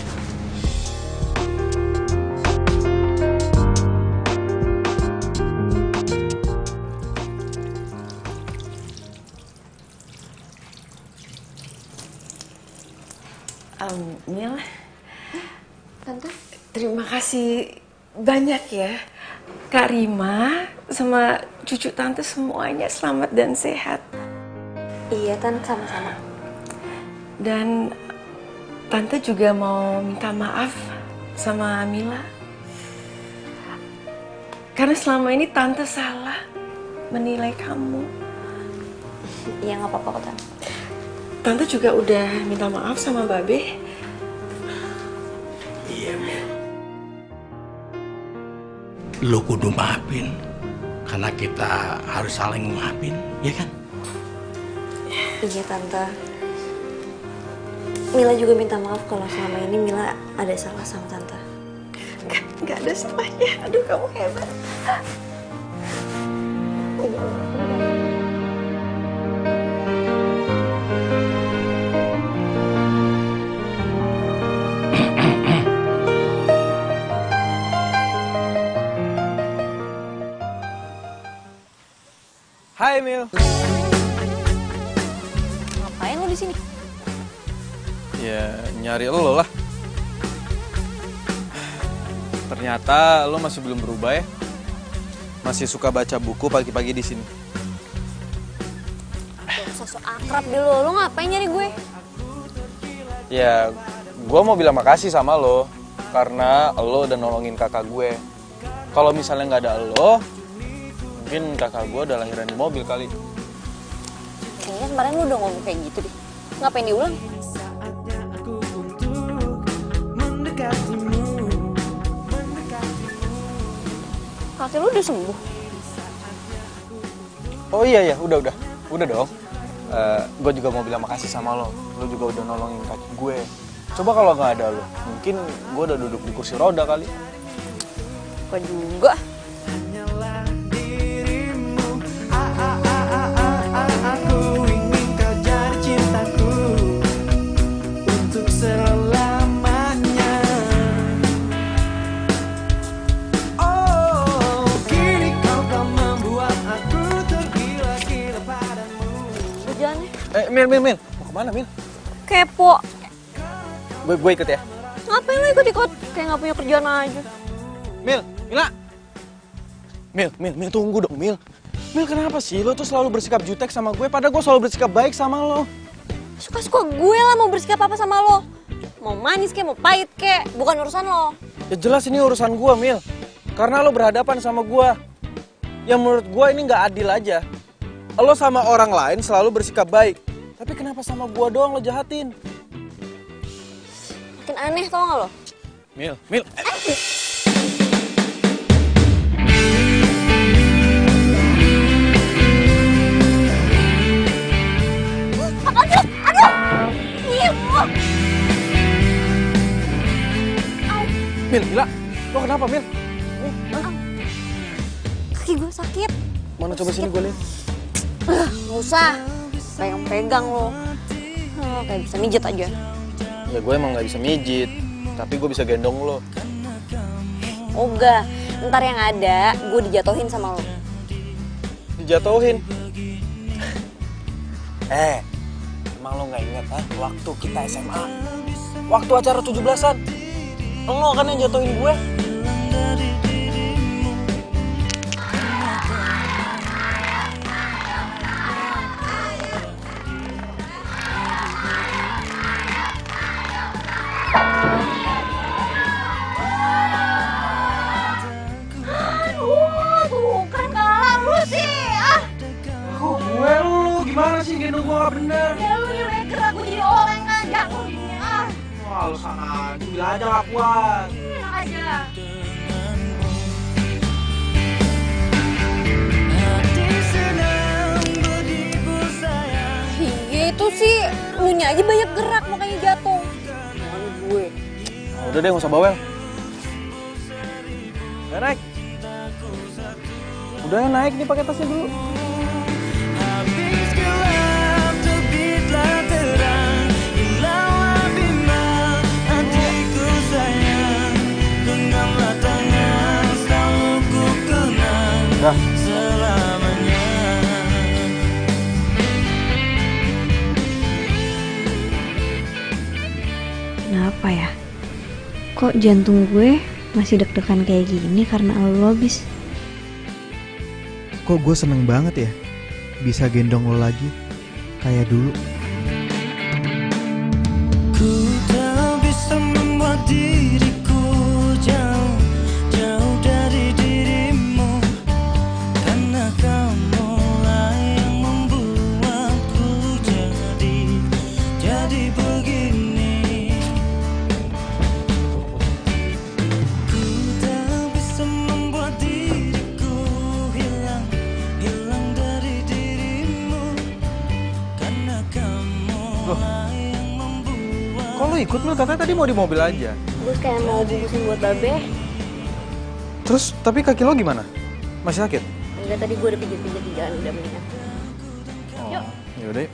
Mil, Tante? terima kasih banyak ya. Kak Rima sama cucu Tante semuanya selamat dan sehat. Iya, Tante, sama-sama. Dan Tante juga mau minta maaf sama Mila. Karena selama ini Tante salah menilai kamu. Iya, nggak apa-apa kok, Tante. Tante juga udah minta maaf sama Babe. Iya, Mil. Lo kudu maafin. Karena kita harus saling maafin, ya kan? Iya, Tante. Mila juga minta maaf kalau selama ini Mila ada salah sama Tante. Gak ada salahnya. Aduh, kamu hebat. Hai, Mil. Ngapain lo di sini? Ya, nyari lo lah. Ternyata lo masih belum berubah ya. Masih suka baca buku pagi-pagi di sini. Sosok akrab deh lo ngapain nyari gue? Ya, gue mau bilang makasih sama lo. Karena lo udah nolongin kakak gue. Kalau misalnya nggak ada lo, mungkin kakak gue udah lahiran di mobil kali. Kayaknya kemarin lo udah ngomong kayak gitu deh. Ngapain diulang? Kaki lu udah sembuh? Oh iya, udah dong. Gue juga mau bilang makasih sama lo. Lo juga udah nolongin kaki gue. Coba kalau nggak ada lo, mungkin gue udah duduk di kursi roda kali. Gue juga. Aku ingin kau jadi cintaku untuk selamanya. Oh, kini kau kan membuat aku tergila-gila padamu. Jalan ya? Mil, mau kemana, Mil? Kepo. Gue ikut ya. Ngapain lo ikut-ikut? Kayak nggak punya kerjaan aja. Mila. Mil, tunggu dong, Mil. Mil, kenapa sih lo tuh selalu bersikap jutek sama gue, padahal gue selalu bersikap baik sama lo? Suka-suka gue lah mau bersikap apa sama lo. Mau manis kek, mau pahit kek, bukan urusan lo. Ya jelas ini urusan gua, Mil. Karena lo berhadapan sama gua. Yang menurut gua ini nggak adil aja. Lo sama orang lain selalu bersikap baik. Tapi kenapa sama gua doang lo jahatin? Makin aneh tau gak lo? Mil. Mil, gila. Lo kenapa, Mil? Kaki gue sakit. Mana coba sini gue lihat. Gak usah. Pegang-pegang lo. Kayak bisa mijet aja. Ya gue emang gak bisa mijit. Tapi gue bisa gendong lo. Oga, ntar yang ada gue dijatuhin sama lo. Dijatuhin? Emang lo gak inget waktu kita SMA? Waktu acara 17-an? Lo kan yang jatuhin gue. Tuh kan kalah lu sih. Kok gue lu? Gimana sih gendong gue gak bener? Ya lu nih udah gerak gue jadi orang ngajak lu gini. Wah lu sana aja, bilang aja gak kuat. Enak aja. Iya itu sih, lu nya aja banyak gerak makanya jatuh. Jangan gue. Udah deh, gak usah bawel. Ya naik. Udah ya naik nih pakai tasnya dulu. Udah. Kenapa ya? Kok jantung gue masih deg-degan kayak gini karena lo bis? Kok gue seneng banget ya bisa gendong lo lagi kayak dulu. Ku tak bisa membuat diriku jauh dari dirimu, karena kamulah yang membuatku jadi begini. Ku tak bisa membuat diriku hilang dari dirimu, karena kamulah yang membuat. Kok lu ikut, Mil? Katanya tadi mau di mobil aja. Gue kayak mau bungkusin buat babe. Terus, tapi kaki lo gimana? Masih sakit? Enggak, tadi gue udah pijit-pijit di jalan, udah mendingan. Yuk. Yaudah yuk.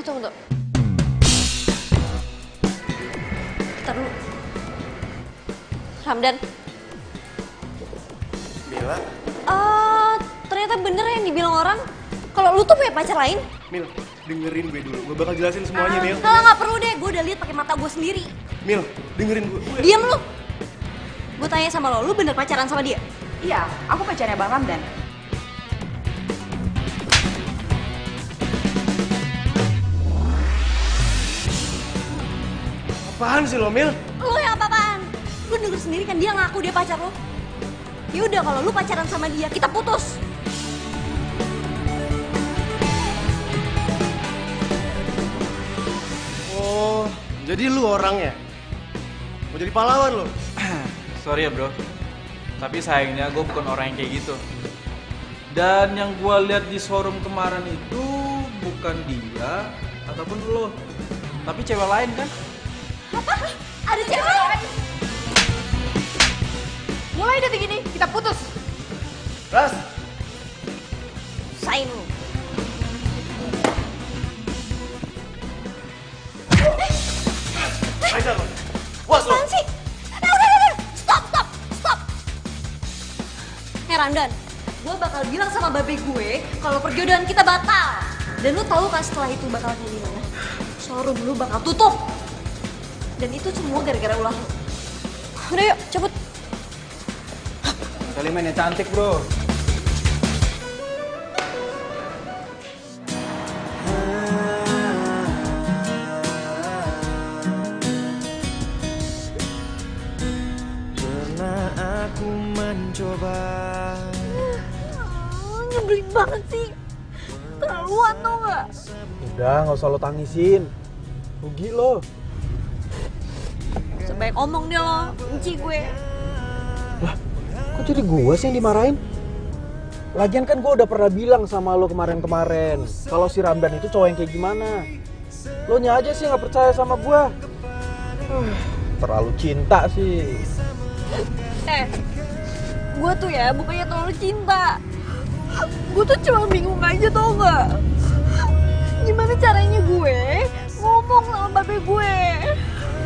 Tunggu. Bentar dulu. Ramdan. Mila? Ternyata bener yang dibilang orang. Kalau lu tuh punya pacar lain. Mil, dengerin gue dulu. Gue bakal jelasin semuanya, Mil. Kalau nggak perlu deh, gue udah lihat pakai mata gue sendiri. Mil, dengerin gue. Diam lu. Gue tanya sama lo, lu bener pacaran sama dia? Iya, aku pacarnya Bang Ramdan. Apaan sih lo, Mil? Lu yang apa-apaan? Lu denger sendiri kan dia ngaku dia pacar lo. Ya udah kalau lu pacaran sama dia, kita putus. Oh, jadi lu orangnya? Mau jadi pahlawan lo? Sorry ya bro, tapi sayangnya gue bukan orang yang kayak gitu. Dan yang gue lihat di showroom kemarin itu bukan dia ataupun lo, tapi cewek lain kan? Apa? Ada cewek lain? Mulai detik ini kita putus. Ras! Sain lu. Ajar lo! Was lo! Apaan sih? Udah. Stop. Ramdan, gue bakal bilang sama babe gue kalau perjodohan kita batal. Dan lu tahu kan setelah itu bakal kayak gimana? Showroom lu bakal tutup. Dan itu semua gara-gara ulah lu. Udah yuk, cabut. Kali mainnya cantik bro. coba. Nyebelin banget sih. Terlaluan tau gak? Udah, nggak usah lo tangisin. Rugi lo. Sebaik omong dia lo, benci gue. Lah, kok jadi gue sih yang dimarahin? Lagian kan gue udah pernah bilang sama lo kemarin-kemarin kalau si Ramdan itu cowok yang kayak gimana. Lo nya aja sih nggak percaya sama gue. Terlalu cinta sih. Gue tuh ya bukannya terlalu cinta. Gue tuh cuma bingung aja tau gak? Gimana caranya gue ngomong sama babe gue?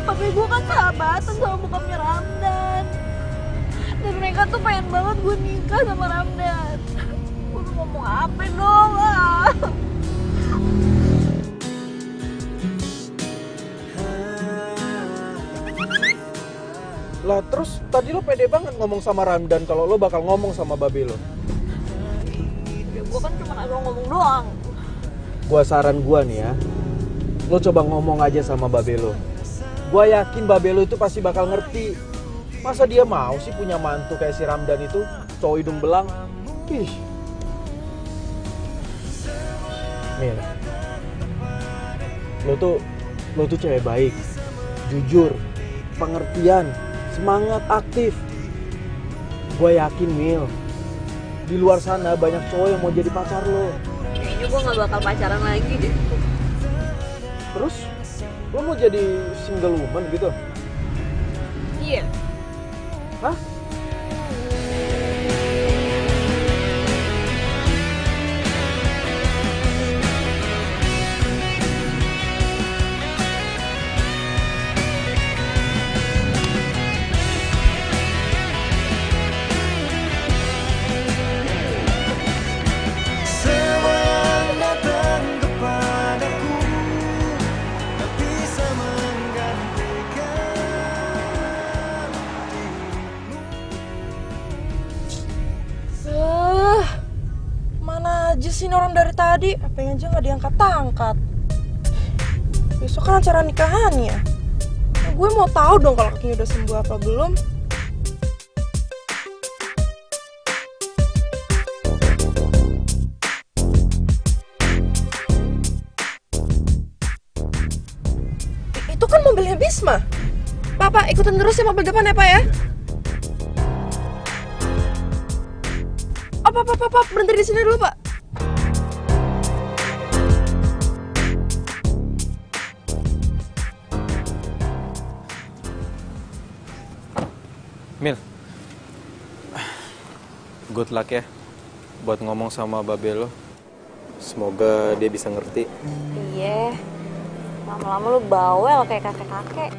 Babe gue kan sahabatan sama bokapnya Ramdan. Dan mereka tuh pengen banget gue nikah sama Ramdan. Gue tuh ngomong apa dong? Lah terus tadi lo pede banget ngomong sama Ramdan kalau lo bakal ngomong sama babe lo. Ya gue kan cuma agak ngomong doang. Gua saran gua nih ya, lo coba ngomong aja sama babe lo. Gua yakin babe lo itu pasti bakal ngerti. Masa dia mau sih punya mantu kayak si Ramdan itu, cowok hidung belang? Ih. Mir, lo tuh cewek baik, jujur, pengertian, semangat, aktif. Gue yakin Mil, di luar sana banyak cowok yang mau jadi pacar lo. Kayaknya gue gak bakal pacaran lagi deh. Terus, lo mau jadi single woman gitu? Iya. Hah? Semua yang datang kepadaku tak bisa menggantikan mana aja sih ini orang dari tadi? Apanya aja nggak diangkat-angkat. Besok kan acara nikahannya. Nah, gue mau tahu dong kalau kakinya udah sembuh apa belum. Itu kan mobilnya Bisma. Pak, ikutin terus ya mobil depan ya, Pak ya. Pak, berhenti di sini dulu, Pak. Mil, good luck ya buat ngomong sama babe lo. Semoga dia bisa ngerti. Iya. Lama-lama lu bawel kayak kakek-kakek.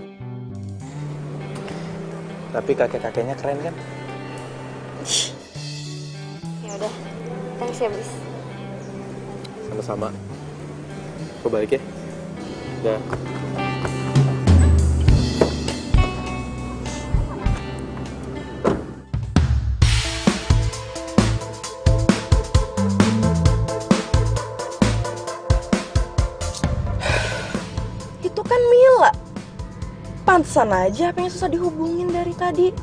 Tapi kakek-kakeknya keren kan? Ya udah, thanks ya bis. Sama-sama. Gue balik ya. Udah. Itu kan Mila. Pantesan aja apa yang susah dihubungin dari tadi.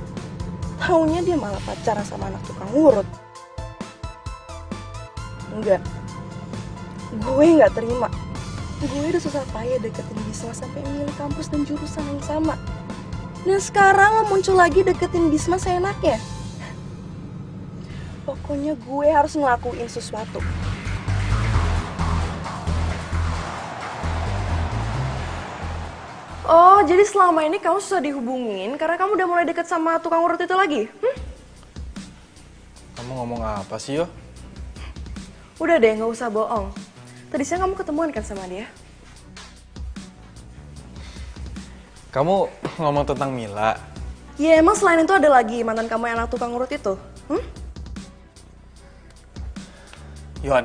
Taunya dia malah pacaran sama anak tukang urut. Enggak. Gue nggak terima. Gue udah susah payah deketin Bisma sampai milih kampus dan jurusan yang sama. Dan sekarang lo muncul lagi deketin Bisma seenaknya. Pokoknya gue harus ngelakuin sesuatu. Oh, jadi selama ini kamu susah dihubungin karena kamu udah mulai deket sama tukang urut itu lagi? Kamu ngomong apa sih, Yo? Udah deh, nggak usah bohong. Tadi siang kamu ketemuan kan sama dia? Kamu ngomong tentang Mila. Ya emang selain itu ada lagi mantan kamu yang anak tukang urut itu? Yohan,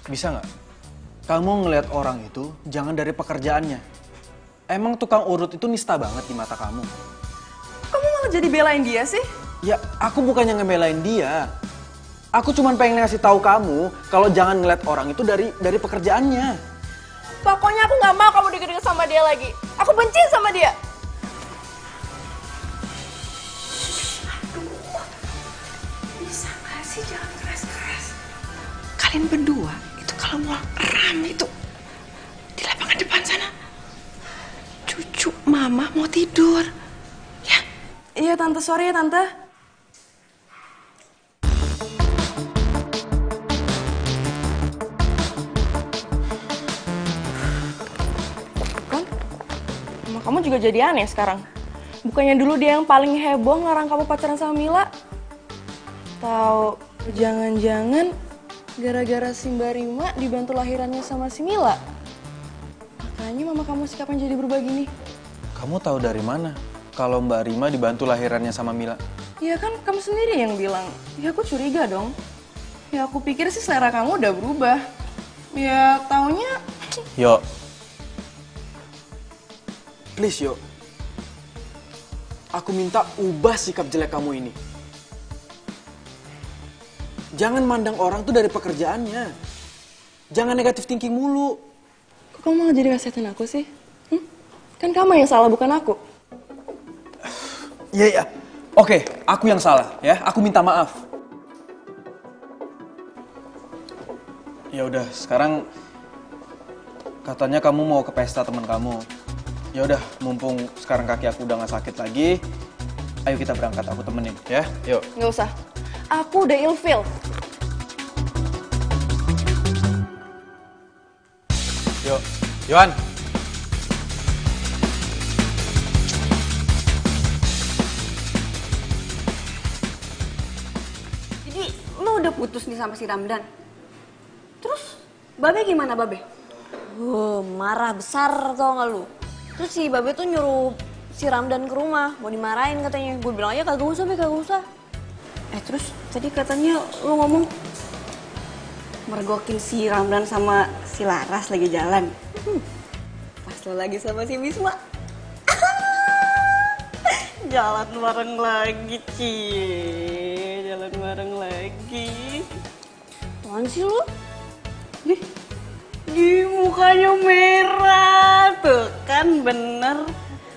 bisa nggak? Kamu ngelihat orang itu jangan dari pekerjaannya. Emang tukang urut itu nista banget di mata kamu. Kamu malah jadi belain dia sih? Ya, aku bukannya ngebelain dia. Aku cuma pengen ngasih tahu kamu kalau jangan ngeliat orang itu dari pekerjaannya. Pokoknya aku nggak mau kamu deket-deket sama dia lagi. Aku benci sama dia. sih jangan keras-keras. Kalian berdua itu kalau mau rame itu di lapangan depan sana. Cucu mama mau tidur. Ya. Iya tante, sorry ya tante. Kan, sama kamu juga jadi aneh sekarang. Bukannya dulu dia yang paling heboh ngarang kamu pacaran sama Mila? Atau jangan-jangan gara-gara si Mbak Rima dibantu lahirannya sama si Mila? Makanya mama kamu sikapnya jadi berubah gini. Kamu tahu dari mana kalau Mbak Rima dibantu lahirannya sama Mila? Ya kan kamu sendiri yang bilang. Ya aku curiga dong. Ya aku pikir sih selera kamu udah berubah. Ya taunya... Yo. Please Yo. Aku minta ubah sikap jelek kamu ini. Jangan mandang orang tuh dari pekerjaannya. Jangan negatif thinking mulu. Kok kamu malah jadi nasihatin aku sih? Kan kamu yang salah, bukan aku. Iya, iya. Oke, aku yang salah ya. Aku minta maaf. Ya udah, sekarang katanya kamu mau ke pesta teman kamu. Ya udah, mumpung sekarang kaki aku udah gak sakit lagi, ayo kita berangkat, aku temenin ya. Yuk. Nggak usah. Aku udah ilfeel. Yuk, Yohan. Jadi lu udah putus nih sama si Ramdan? Terus Babe gimana Babe? Marah besar tau gak lu? Terus si Babe tuh nyuruh si Ramdan ke rumah, mau dimarahin katanya. Gue bilang aja kagak usah Be, kagak usah. Terus tadi katanya lu ngomong mergokin si Ramdan sama si Laras lagi jalan. Pas lo lagi sama si Bisma. Jalan bareng lagi, Cie. Jalan bareng lagi. Apaan sih lu? Nih, di mukanya merah. Tuh kan bener.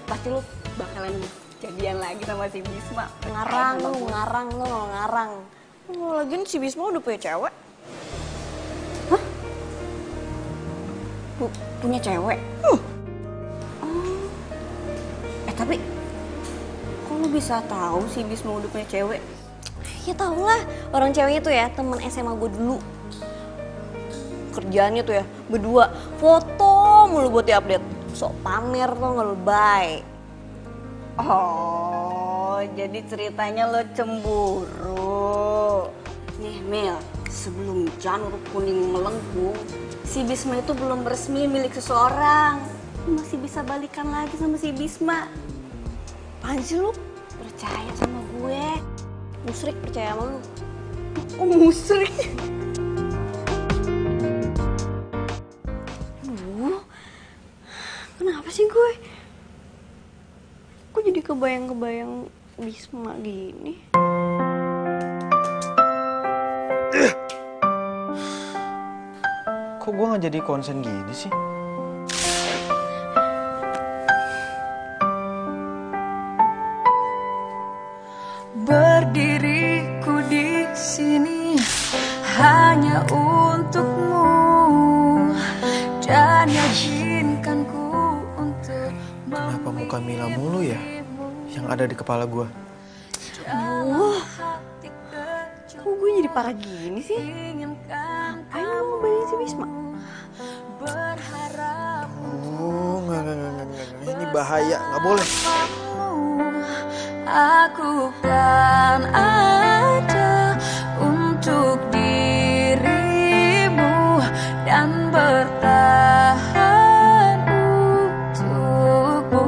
Pasti lu bakalan jadian lagi sama si Bisma. Ngarang lu, ngarang. Lagian si Bisma udah punya cewek. Hah? Punya cewek? Tapi kok lu bisa tahu si Bisma udah punya cewek? Ya tau lah, orang ceweknya tuh ya temen SMA gue dulu. Kerjaannya tuh ya berdua foto mulu buat diupdate. Sok pamer tau gak lu, bye. Oh, jadi ceritanya lo cemburu. Nih Mel, sebelum janur kuning melengkung, si Bisma itu belum resmi milik seseorang. Masih bisa balikan lagi sama si Bisma. Apaan sih lu? Percaya sama gue. Musrik percaya sama lu. Oh musrik? Kenapa sih gue? Kok jadi kebayang-kebayang Bisma gini? Kok gue gak jadi konsen gini sih? Berdiriku di sini hanya untukmu dan yakinkanku untuk. Kenapa muka Mila mulu ya yang ada di kepala gue? Kok gue jadi parah gini sih? Ngapain lu mau bayangin si Bisma? Oh, nggak. Ini bahaya, nggak boleh. Aku kan ada untuk dirimu dan bertahan untukmu.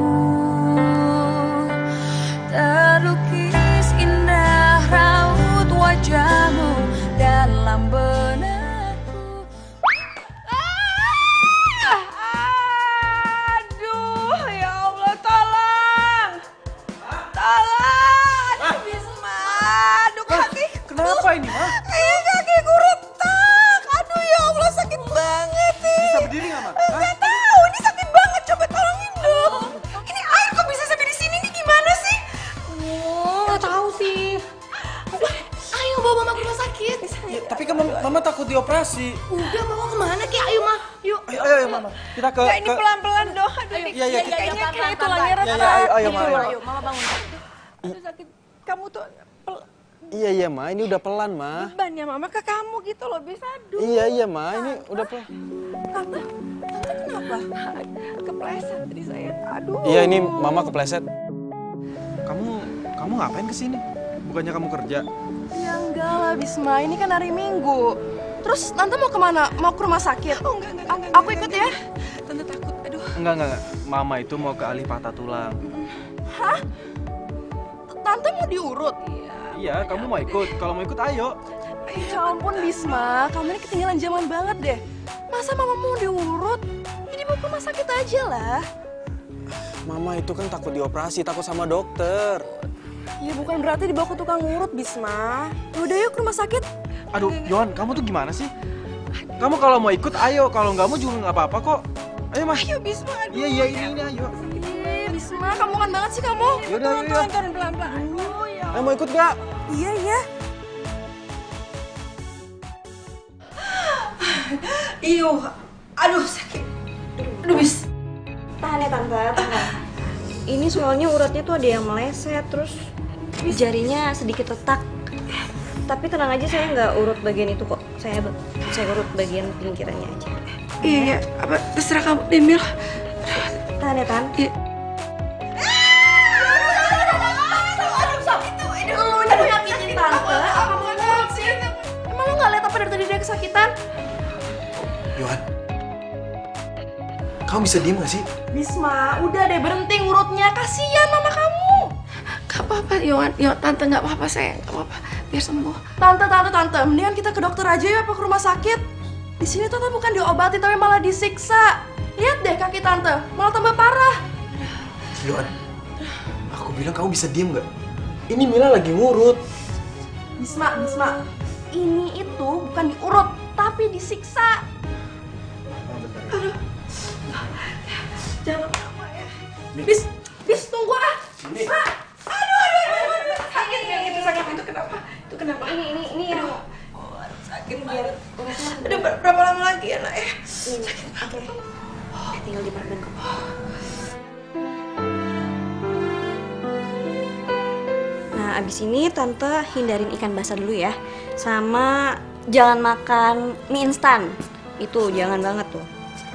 Terlukis indah raut wajahmu dalam benakku. Aduh, ya Allah, tolong! Tolong! Aduh, Bisma! Aduh, kaki! Kenapa ini, ha? Kakiku retak! Aduh, ya Allah, sakit banget nih! Bisa berdiri nggak, Ma? Nggak tahu, ini sakit banget. Coba tolongin dong. Ini air kok bisa sampai di sini? Ini gimana sih? Nggak tahu sih. Ayo bawa mama ke rumah sakit. Tapi kan mama takut dioperasi. Udah, mau kemana Ki? Ayo mah, yuk. Ayo mama. Kita ke. Ini pelan-pelan dong. Aduh, Iya, kayaknya pelan-pelan, tulangnya pelan-pelan. retak. Ayo, mama. Ayo, mama bangun. Aduh, sakit. Kamu tuh Iya ma, ini udah pelan ma. beban ya mama ke kamu gitu loh, bisa aduh. Iya ma, ini udah pelan. Tante kenapa? Kepleset tadi saya. Aduh. Iya ini mama kepleset. Kamu ngapain kesini? Bukannya kamu kerja? Ya enggak lah Bisma, ini kan hari Minggu. Terus Tante mau kemana? Mau ke rumah sakit? Oh enggak. Aku ikut ya. Tante takut, aduh. Enggak. Mama itu mau ke ahli patah tulang. Hah? Tante mau diurut? Iya, kamu mau ikut? Kalau mau ikut ayo. Ya ampun Bisma, kamu ini ketinggalan zaman banget deh. Masa mama mau diurut? Jadi mau ke rumah sakit aja lah. Mama itu kan takut dioperasi, takut sama dokter. Ya bukan berarti dibawa ke tukang urut Bisma. Udah yuk ke rumah sakit. Aduh, Yohan, kamu tuh gimana sih? Kamu kalau mau ikut ayo, kalau nggak mau juga nggak apa-apa kok. Ayo mas. Ayo Bisma, aduh. Iya, ini ayo. Bisma, kamu kan banget sih kamu. Yaudah, yuk. Turun pelan-pelan. Aduh, ya. Ayo mau ikut nggak? Iya. Iyo, aduh sakit. Aduh bis. Tahan ya Tante. Ini soalnya uratnya tuh ada yang meleset, terus jarinya sedikit retak. Tapi tenang aja, saya nggak urut bagian itu kok. Saya urut bagian pinggirannya aja. Iya, apa terserah kamu, Demil. Tahan ya Tan. Iya. Emang lo gak liat apa dari tadi dia kesakitan? Yohan, kamu bisa diem gak sih? Bisma, udah deh berhenti ngurutnya. Kasian mama kamu. Gak apa-apa, Yohan. Tante gak apa-apa sayang, gak apa-apa. Biar sembuh. Tante. Mendingan kita ke dokter aja ya, apa ke rumah sakit? Di sini Tante bukan diobati tapi malah disiksa. Lihat deh kaki Tante, malah tambah parah. Yohan, aku bilang kamu bisa diem gak? Ini Mila lagi ngurut. Bisma, ini itu bukan diurut, tapi disiksa. Aduh. Jangan lama ya. Bis, tunggu ah. Aduh. Sakit itu kenapa? Itu kenapa? Ini Sakit biar. Aduh, berapa lama lagi ya nak ya? sakit banget. Tinggal diperban kok. Nah, abis ini Tante hindarin ikan basah dulu ya. Sama jangan makan mie instan. Itu jangan banget tuh.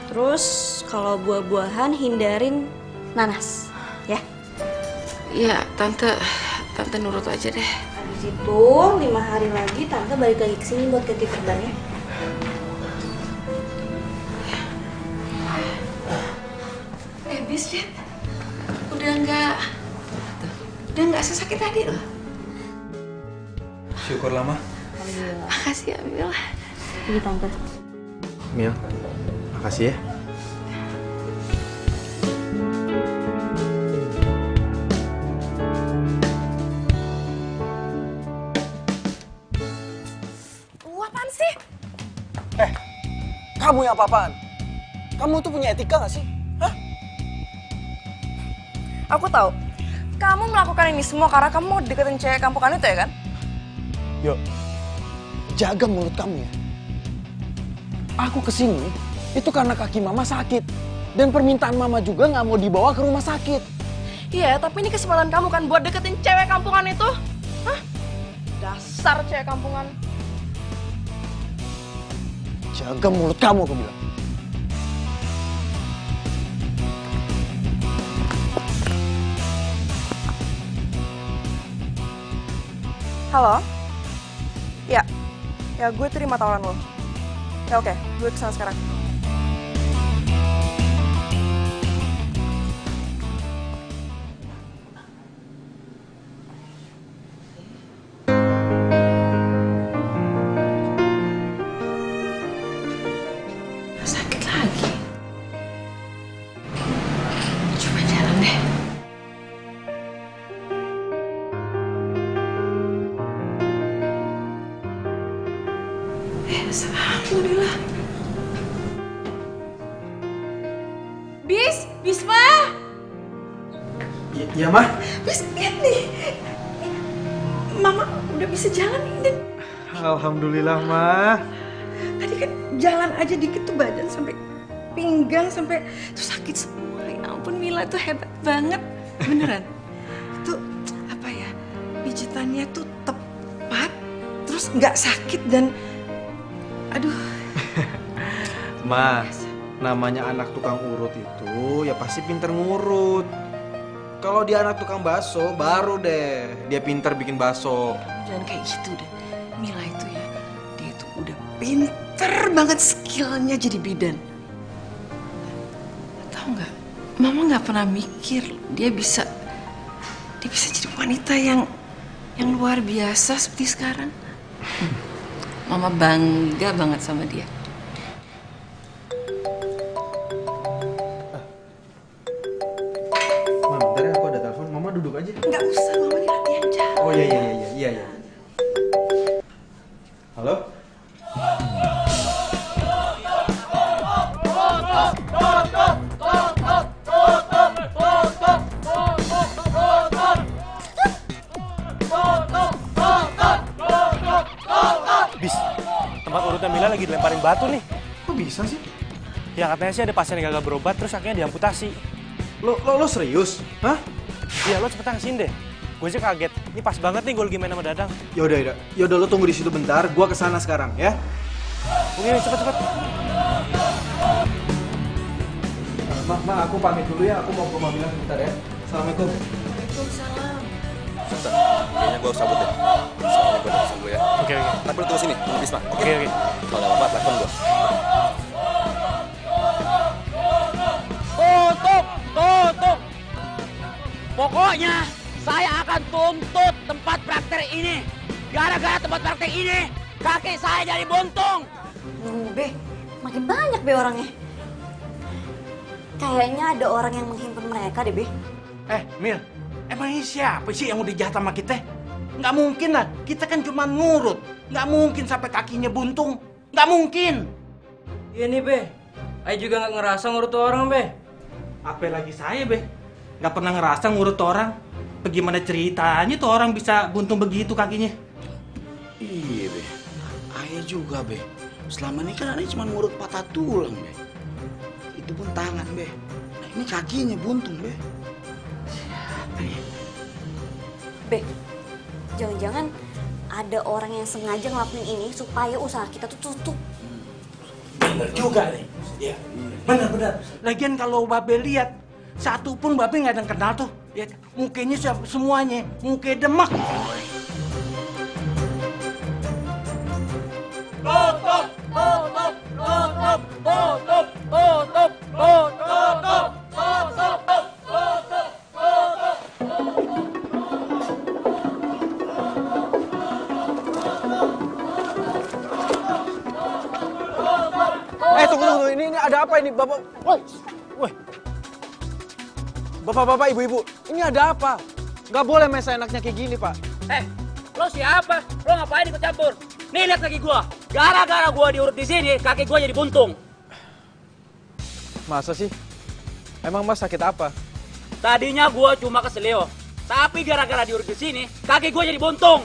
Terus kalau buah-buahan hindarin nanas, ya. Iya, Tante nurut aja deh. Habis itu 5 hari lagi Tante balik lagi ke sini buat ganti perbannya. Bis lihat. Udah nggak sesakit tadi loh. Syukurlah mah. Makasih ya Mil. Ini Tante. Mil, makasih ya. Apaan sih? Kamu yang apa-apaan? Kamu tuh punya etika gak sih? Hah? Aku tahu. Kamu melakukan ini semua karena kamu mau deketin cewek kampungan itu ya kan? Yo, jaga mulut kamu ya. Aku kesini itu karena kaki mama sakit. Dan permintaan mama juga nggak mau dibawa ke rumah sakit. Iya, tapi ini kesempatan kamu kan buat deketin cewek kampungan itu. Hah? Dasar cewek kampungan. Jaga mulut kamu, aku bilang. Halo? Ya gue terima tawaran lo. Ya oke, gue kesana sekarang. Sakit lagi. Coba jalan deh. Alhamdulillah. Bisma. Iya mah. Bis, lihat nih. Mama udah bisa jalan nih. Alhamdulillah, Ma. Tadi kan jalan aja dikit tuh badan sampai pinggang sampai tuh sakit semua. Ya ampun, Mila tuh hebat banget. Beneran. Itu apa ya? Pijitannya tuh tepat, terus nggak sakit dan aduh. Ma, namanya anak tukang urut itu ya pasti pinter ngurut. Kalau dia anak tukang bakso, baru deh dia pinter bikin bakso. Jangan kayak gitu deh. Mila itu ya, dia itu udah pinter banget skillnya jadi bidan. Tahu nggak? Mama nggak pernah mikir dia bisa jadi wanita yang luar biasa seperti sekarang. Mama bangga banget sama dia. Ma, bentar ya, aku ada telepon. Mama duduk aja. Nggak usah, Mama ini latihan jalan. Oh iya. Halo? Bis, tempat urutnya Mila lagi dilemparin batu nih. Kok bisa sih? Ya katanya sih ada pasien yang gagal berobat terus akhirnya diamputasi. Lo serius? Hah? Iya, lo cepetan kesini deh. Gue aja kaget. Ini pas banget nih gue lagi main sama Dadang. Yaudah lo tunggu di situ bentar. Gua kesana sekarang ya. Oke, cepet. Ma, aku pamit dulu ya. Aku mau ke rumah Mila sebentar ya. Assalamualaikum. Waalaikumsalam. Suster, kayaknya gue harus cabut deh. Soalnya gue udah pesen dulu ya. Oke. Tapi lu tunggu sini, tunggu Bisma. Oke. Kalau ada apa-apa, telepon gue. Tutup! Pokoknya saya akan tuntut tempat praktek ini. Gara-gara tempat praktek ini, kaki saya jadi buntung. Be, makin banyak be orangnya. Kayaknya ada orang yang menghimpun mereka deh, Be. Mil, emang ini siapa sih yang udah jahat sama kita? Nggak mungkin lah, kita kan cuma ngurut. Nggak mungkin sampai kakinya buntung. Nggak mungkin. Iya nih, Be. Ayo juga nggak ngerasa ngurut orang, Be. Apalagi saya, Be. Nggak pernah ngerasa ngurut orang. Bagaimana ceritanya tuh orang bisa buntung begitu kakinya? Iya, Be. Ayah juga, Be. Selama ini kan Ayah cuma ngurut patah tulang, Be. Itu pun tangan, Be. Nah, ini kakinya buntung, Be. Siapa ya? Be, jangan-jangan ada orang yang sengaja ngelakuin ini supaya usaha kita tuh tutup. Bener juga nih. Iya, bener. Lagian kalau Babe lihat, satu pun Babe nggak ada yang kenal tuh. Ya, mukanya semuanya, muka demak. Tunggu. Ini ada apa ini, Bapak? Woi. Bapak-bapak, ibu-ibu, ini ada apa? Nggak boleh main seenaknya kayak gini, Pak. Lo siapa? Lo ngapain ikut campur? Nih lihat kaki gua. Gara-gara gua diurut di sini, kaki gua jadi buntung. Masa sih? Emang Mas sakit apa? Tadinya gua cuma keselio, tapi gara-gara diurut di sini, kaki gua jadi buntung.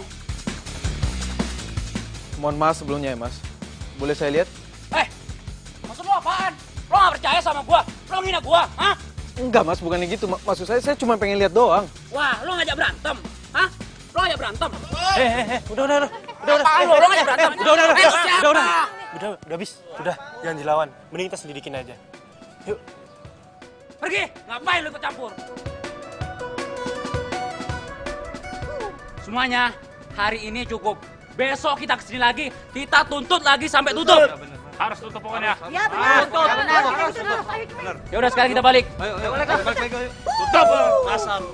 Mohon maaf sebelumnya ya, Mas. Boleh saya lihat? Maksud lo apaan? Lo gak percaya sama gua? Lo ngina gua, hah? Enggak, Mas, bukannya gitu. Maksud saya cuma pengen lihat doang. Wah, lo ngajak berantem, hah? Lo ngajak berantem? Udah. Apaan lo ngajak berantem? Udah, bis. Udah, jangan dilawan. Mending kita selidikin aja. Yuk. Pergi, ngapain lo ikut campur? Semuanya, hari ini cukup. Besok kita kesini lagi, kita tuntut lagi sampai tutup. Harus tutup pokoknya. Ya benar. Ya udah sekarang kita balik. Ayo, balik. Tutup. Asal.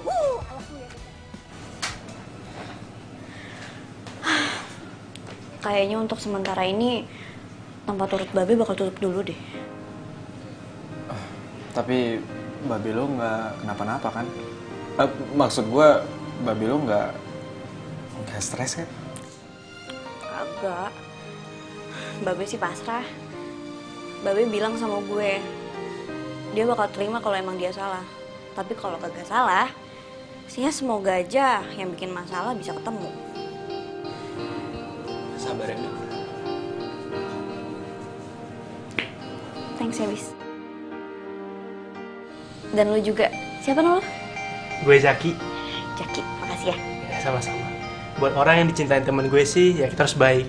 Kayaknya untuk sementara ini tempat urut Babe bakal tutup dulu deh. Tapi Babe lo nggak kenapa-napa kan? Maksud gue, Babe lo nggak stres kan? Agak. Babe sih pasrah. Babe bilang sama gue, dia bakal terima kalau emang dia salah. Tapi kalau kagak salah, semoga aja yang bikin masalah bisa ketemu. sabar ya, Mil. Thanks ya, Bis. Dan lu juga. Siapa nama lu? Gue Zaki. Jaki, makasih ya. Ya, sama-sama. Buat orang yang dicintain temen gue sih, ya kita harus baik.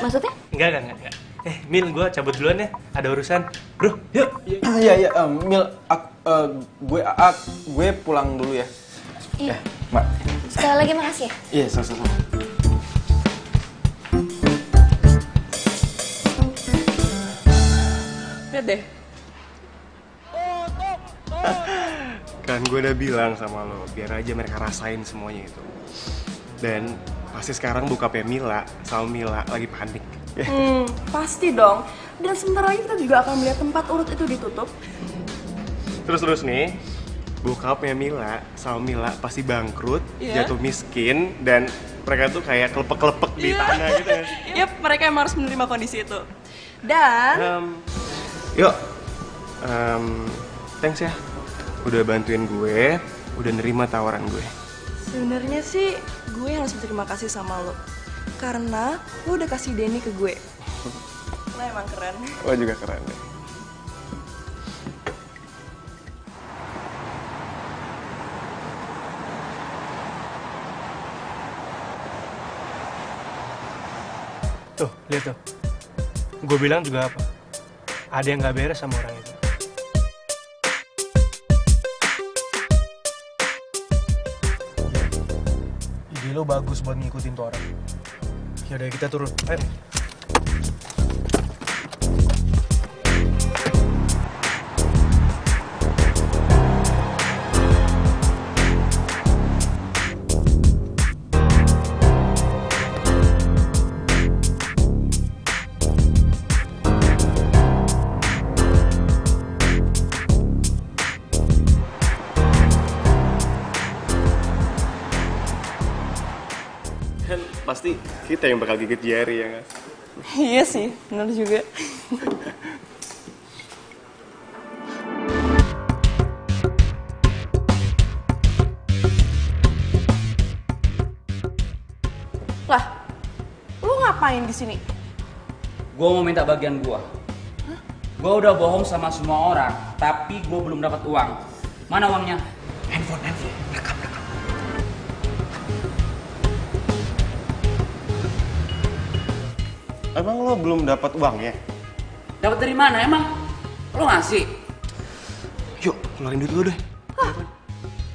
Maksudnya? Enggak. Mil, gue cabut duluan ya. Ada urusan. Bro, yuk. Iya, Mil, gue pulang dulu ya. Iya. Mbak. Sekali lagi makasih ya. Iya, sama-sama. Lihat deh. Kan gue udah bilang sama lo, biar aja mereka rasain semuanya itu. Dan pasti sekarang bokapnya Mila sama Mila lagi panik. Pasti dong. Dan sebentar lagi kita juga akan melihat tempat urut itu ditutup. Terus nih, bokapnya Mila sama Mila pasti bangkrut, jatuh miskin, dan mereka tuh kayak kelepek-kelepek di tanah gitu ya. Yap, mereka emang harus menerima kondisi itu. Dan Thanks ya, udah bantuin gue, udah nerima tawaran gue. sebenarnya sih gue harus berterima kasih sama lo. Karena lo udah kasih Denny ke gue. Lo emang keren. Lo juga keren deh. Tuh, lihat tuh. Gue bilang juga apa? Ada yang gak beres sama orang itu. Ide lo bagus buat ngikutin tuh orang. Yaudah, kita turun. Ayo. Kan pasti kita yang bakal gigit jari ya kan? Iya sih, bener juga. Lah, lu ngapain di sini? Gue mau minta bagian gue. Gue udah bohong sama semua orang, tapi gue belum dapat uang. Mana uangnya? Handphone, rekam. Emang lo belum dapat uangnya? Dapat dari mana emang? Lo ngasih? Yuk, keluarin duit lo deh.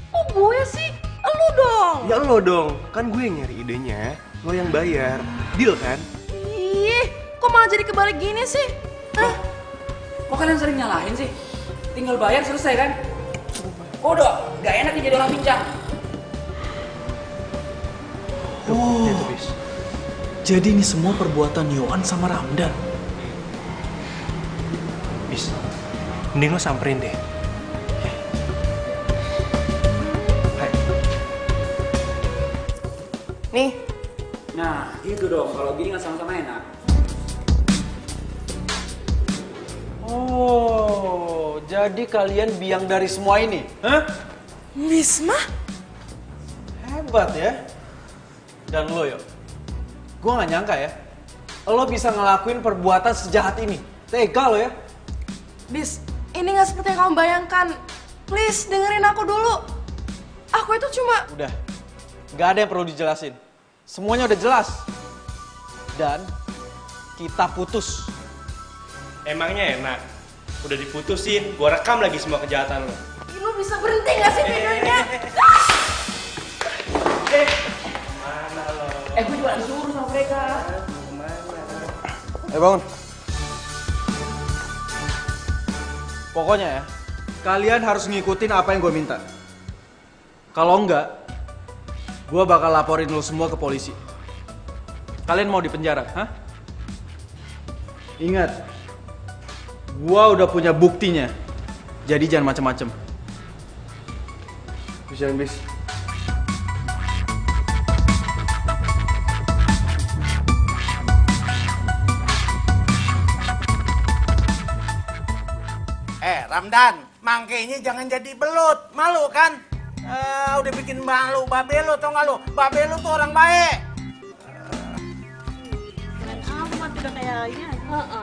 Oh gue sih? Lu dong. Ya lo dong, kan gue yang nyari idenya, lo yang bayar. Deal kan? Ih, kok malah jadi kebalik gini sih? Hah? Kok kalian sering nyalahin sih? Tinggal bayar selesai kan? Kok udah gak enak nih jadi orang pincang? Oh, jadi ini semua perbuatan Yohan sama Ramdan. Bis, mending lo samperin deh. Nih. Nah, gitu dong. Kalau gini nggak sama-sama enak. Oh, jadi kalian biang dari semua ini? Hah? Bisma? Hebat ya. Dan lo, Yo. Gue gak nyangka ya. Lo bisa ngelakuin perbuatan sejahat ini. Tega lo ya. Bis, ini gak seperti yang kamu bayangkan. Please, dengerin aku dulu. Aku itu cuma... Udah. Gak ada yang perlu dijelasin. Semuanya udah jelas. Dan kita putus. Emangnya enak? Udah diputusin, gua rekam lagi semua kejahatan lo. Lu bisa berhenti gak sih videonya? Mana lo? Gue juga disuruh sama mereka. Bangun. Pokoknya ya, kalian harus ngikutin apa yang gue minta. Kalau enggak, gue bakal laporin lo semua ke polisi. Kalian mau dipenjara, hah? Ingat, gue udah punya buktinya. Jadi jangan macem-macem. Bisa, bis. Ramdan, mangkenya jangan jadi belut, malu kan? Udah bikin malu babe lu, tau gak lu? Babe lu tuh orang baik. udah kayak ini aja.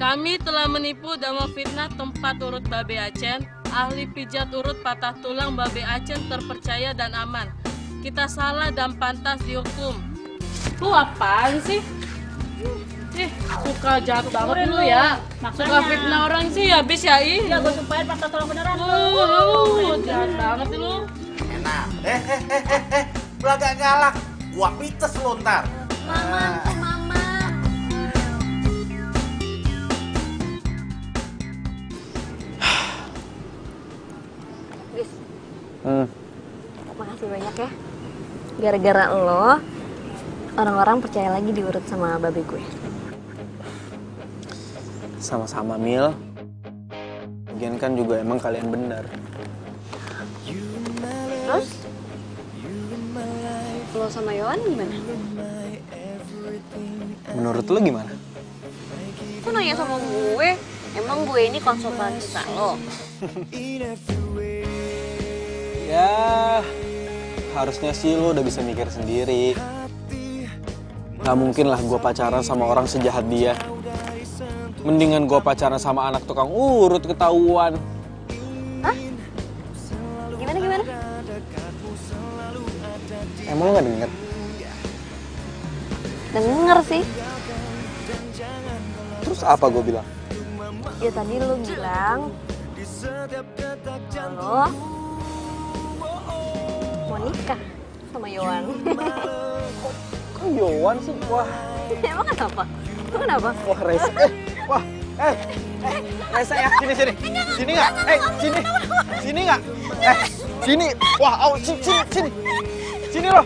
Kami telah menipu dan memfitnah tempat urut Babe Acen. Ahli pijat urut patah tulang Babe Acen terpercaya dan aman. Kita salah dan pantas dihukum. Lu apaan sih? Suka jahat banget lu ya. Suka fitnah orang sih habis ya ih. Ya gue sumpahin patah tulang beneran. Jahat banget lu. Enak. Belaga galak. Gua pites lu ntar. Mama. Bis, makasih banyak ya. Gara-gara lo, orang-orang percaya lagi diurut sama babe gue. Sama-sama, Mil. Lagian kan juga emang kalian benar. Terus? Lo sama Yohan gimana? Menurut lo gimana? Lo nanya sama gue, emang gue ini konsultan cinta lo? Ya, harusnya sih lo udah bisa mikir sendiri. Gak mungkin lah gue pacaran sama orang sejahat dia. Mendingan gue pacaran sama anak tukang urut ketahuan. Hah? Gimana? Emang lo gak denger? Denger sih. Terus apa gue bilang? Ya tadi lo bilang lo mau nikah sama Yohan. Kok Yohan sih? Wah. Emang kenapa? Lo kenapa? Wah, Reza. Wah, Reza ya, sini. Sini nggak? Sini. Sini nggak? Sini. Wah, sini. Sini lo.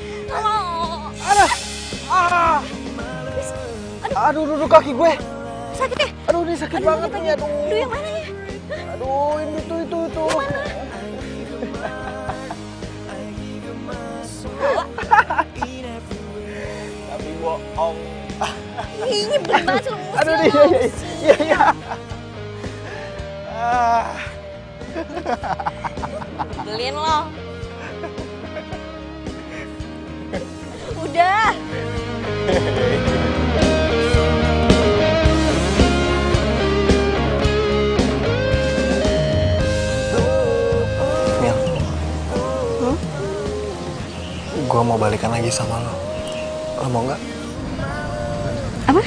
Aduh, kaki gue. Sakit ya? Aduh, ini sakit banget nih, aduh. Aduh, yang mana ya? Aduh, ini tuh. Yang mana? Tapi bohong. Ini berat banget sih lo. Aduh, iya. Beliin lo. Udah. Mil, gue mau balikan lagi sama lo. Lo mau nggak? Apa?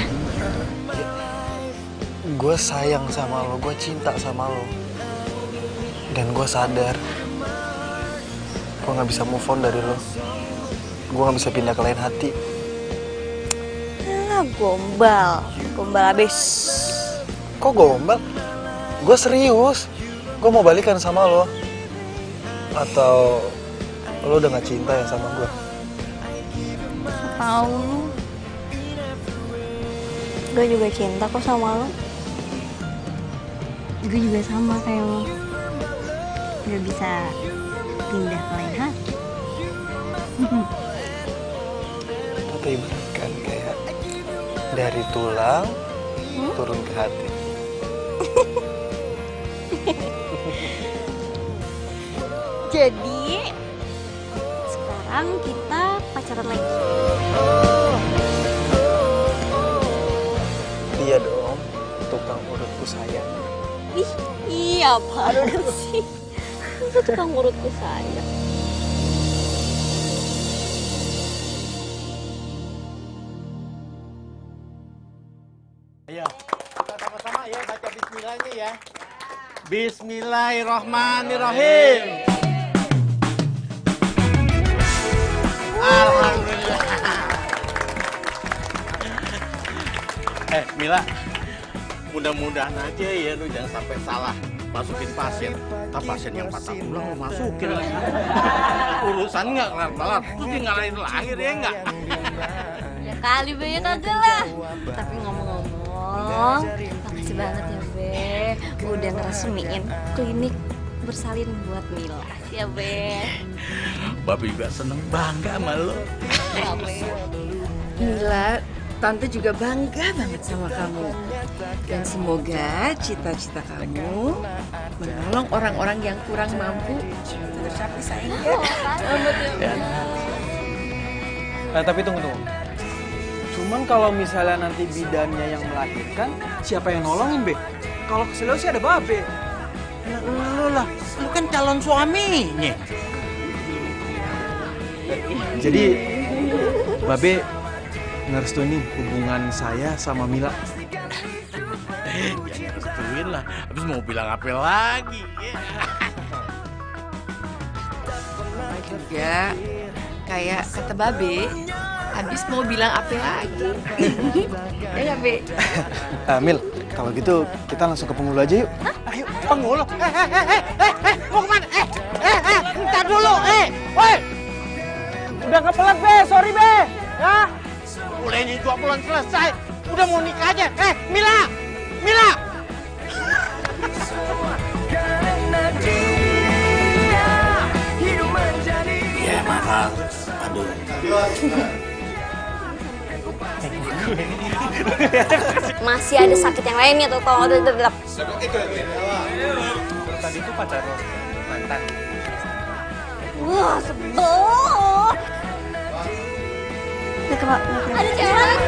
Gue sayang sama lo, gue cinta sama lo. Dan gue sadar, gue nggak bisa move on dari lo. Gue nggak bisa pindah ke lain hati. Gombal abis. Kok gombal? Gue serius. Gue mau balikan sama lo. Atau lo udah gak cinta ya sama gue? Tahu lu. Gue juga cinta kok sama lo. Gue juga sama kayak lo. Gak bisa pindah ke lain hati. Atau ibarat kan kayak dari tulang turun ke hati. Jadi sekarang kita pacaran lagi. Iya dong, tukang urutku sayang. Ih, iya banget sih. Itu tukang urutku sayang. Ayo, kita sama-sama ya baca bismillahnya ya. Bismillahirrahmanirrahim. Alhamdulillah. Mila, mudah-mudahan aja ya lu jangan sampai salah masukin pasien. Ntar pasien yang patah tulang lu masukin lagi. Urusan nggak kelar-kelar, lu tinggalin lahir ya nggak? Ya kali Be, ya kagak lah. Tapi ngomong-ngomong, makasih banget ya Be, udah ngeresmiin klinik bersalin buat Mila. Ya Be. Babi juga seneng bangga sama lo. Ya Be. Mila, Tante juga bangga banget sama kamu. Dan semoga cita-cita kamu menolong orang-orang yang kurang mampu tercapai sayang ya. Tapi tunggu. Cuman kalau misalnya nanti bidannya yang melahirkan, siapa yang nolongin, Be? Kalau keselio sih ada Babe. Lu lah, lu kan calon suaminya. Jadi, Babe ngerestuin nih hubungan saya sama Mila. Ya restuin lah, habis mau bilang apa lagi? Juga kayak kata Babe, habis mau bilang apa lagi? Ya nggak, Be? Mil, kalau gitu kita langsung ke penghulu aja yuk. Ayo, penghulu. Mau kemana? Ntar dulu, woi. Udah kepelet, Be, sorry, Be. Ya. Kuliahnya juga belum selesai. Udah mau nikah aja. Mila. Ya maaf, aduh. Masih ada sakit yang lainnya tuh, tolong. Tadi itu pacar lo, mantan. Wah, sebel. Ada cewek.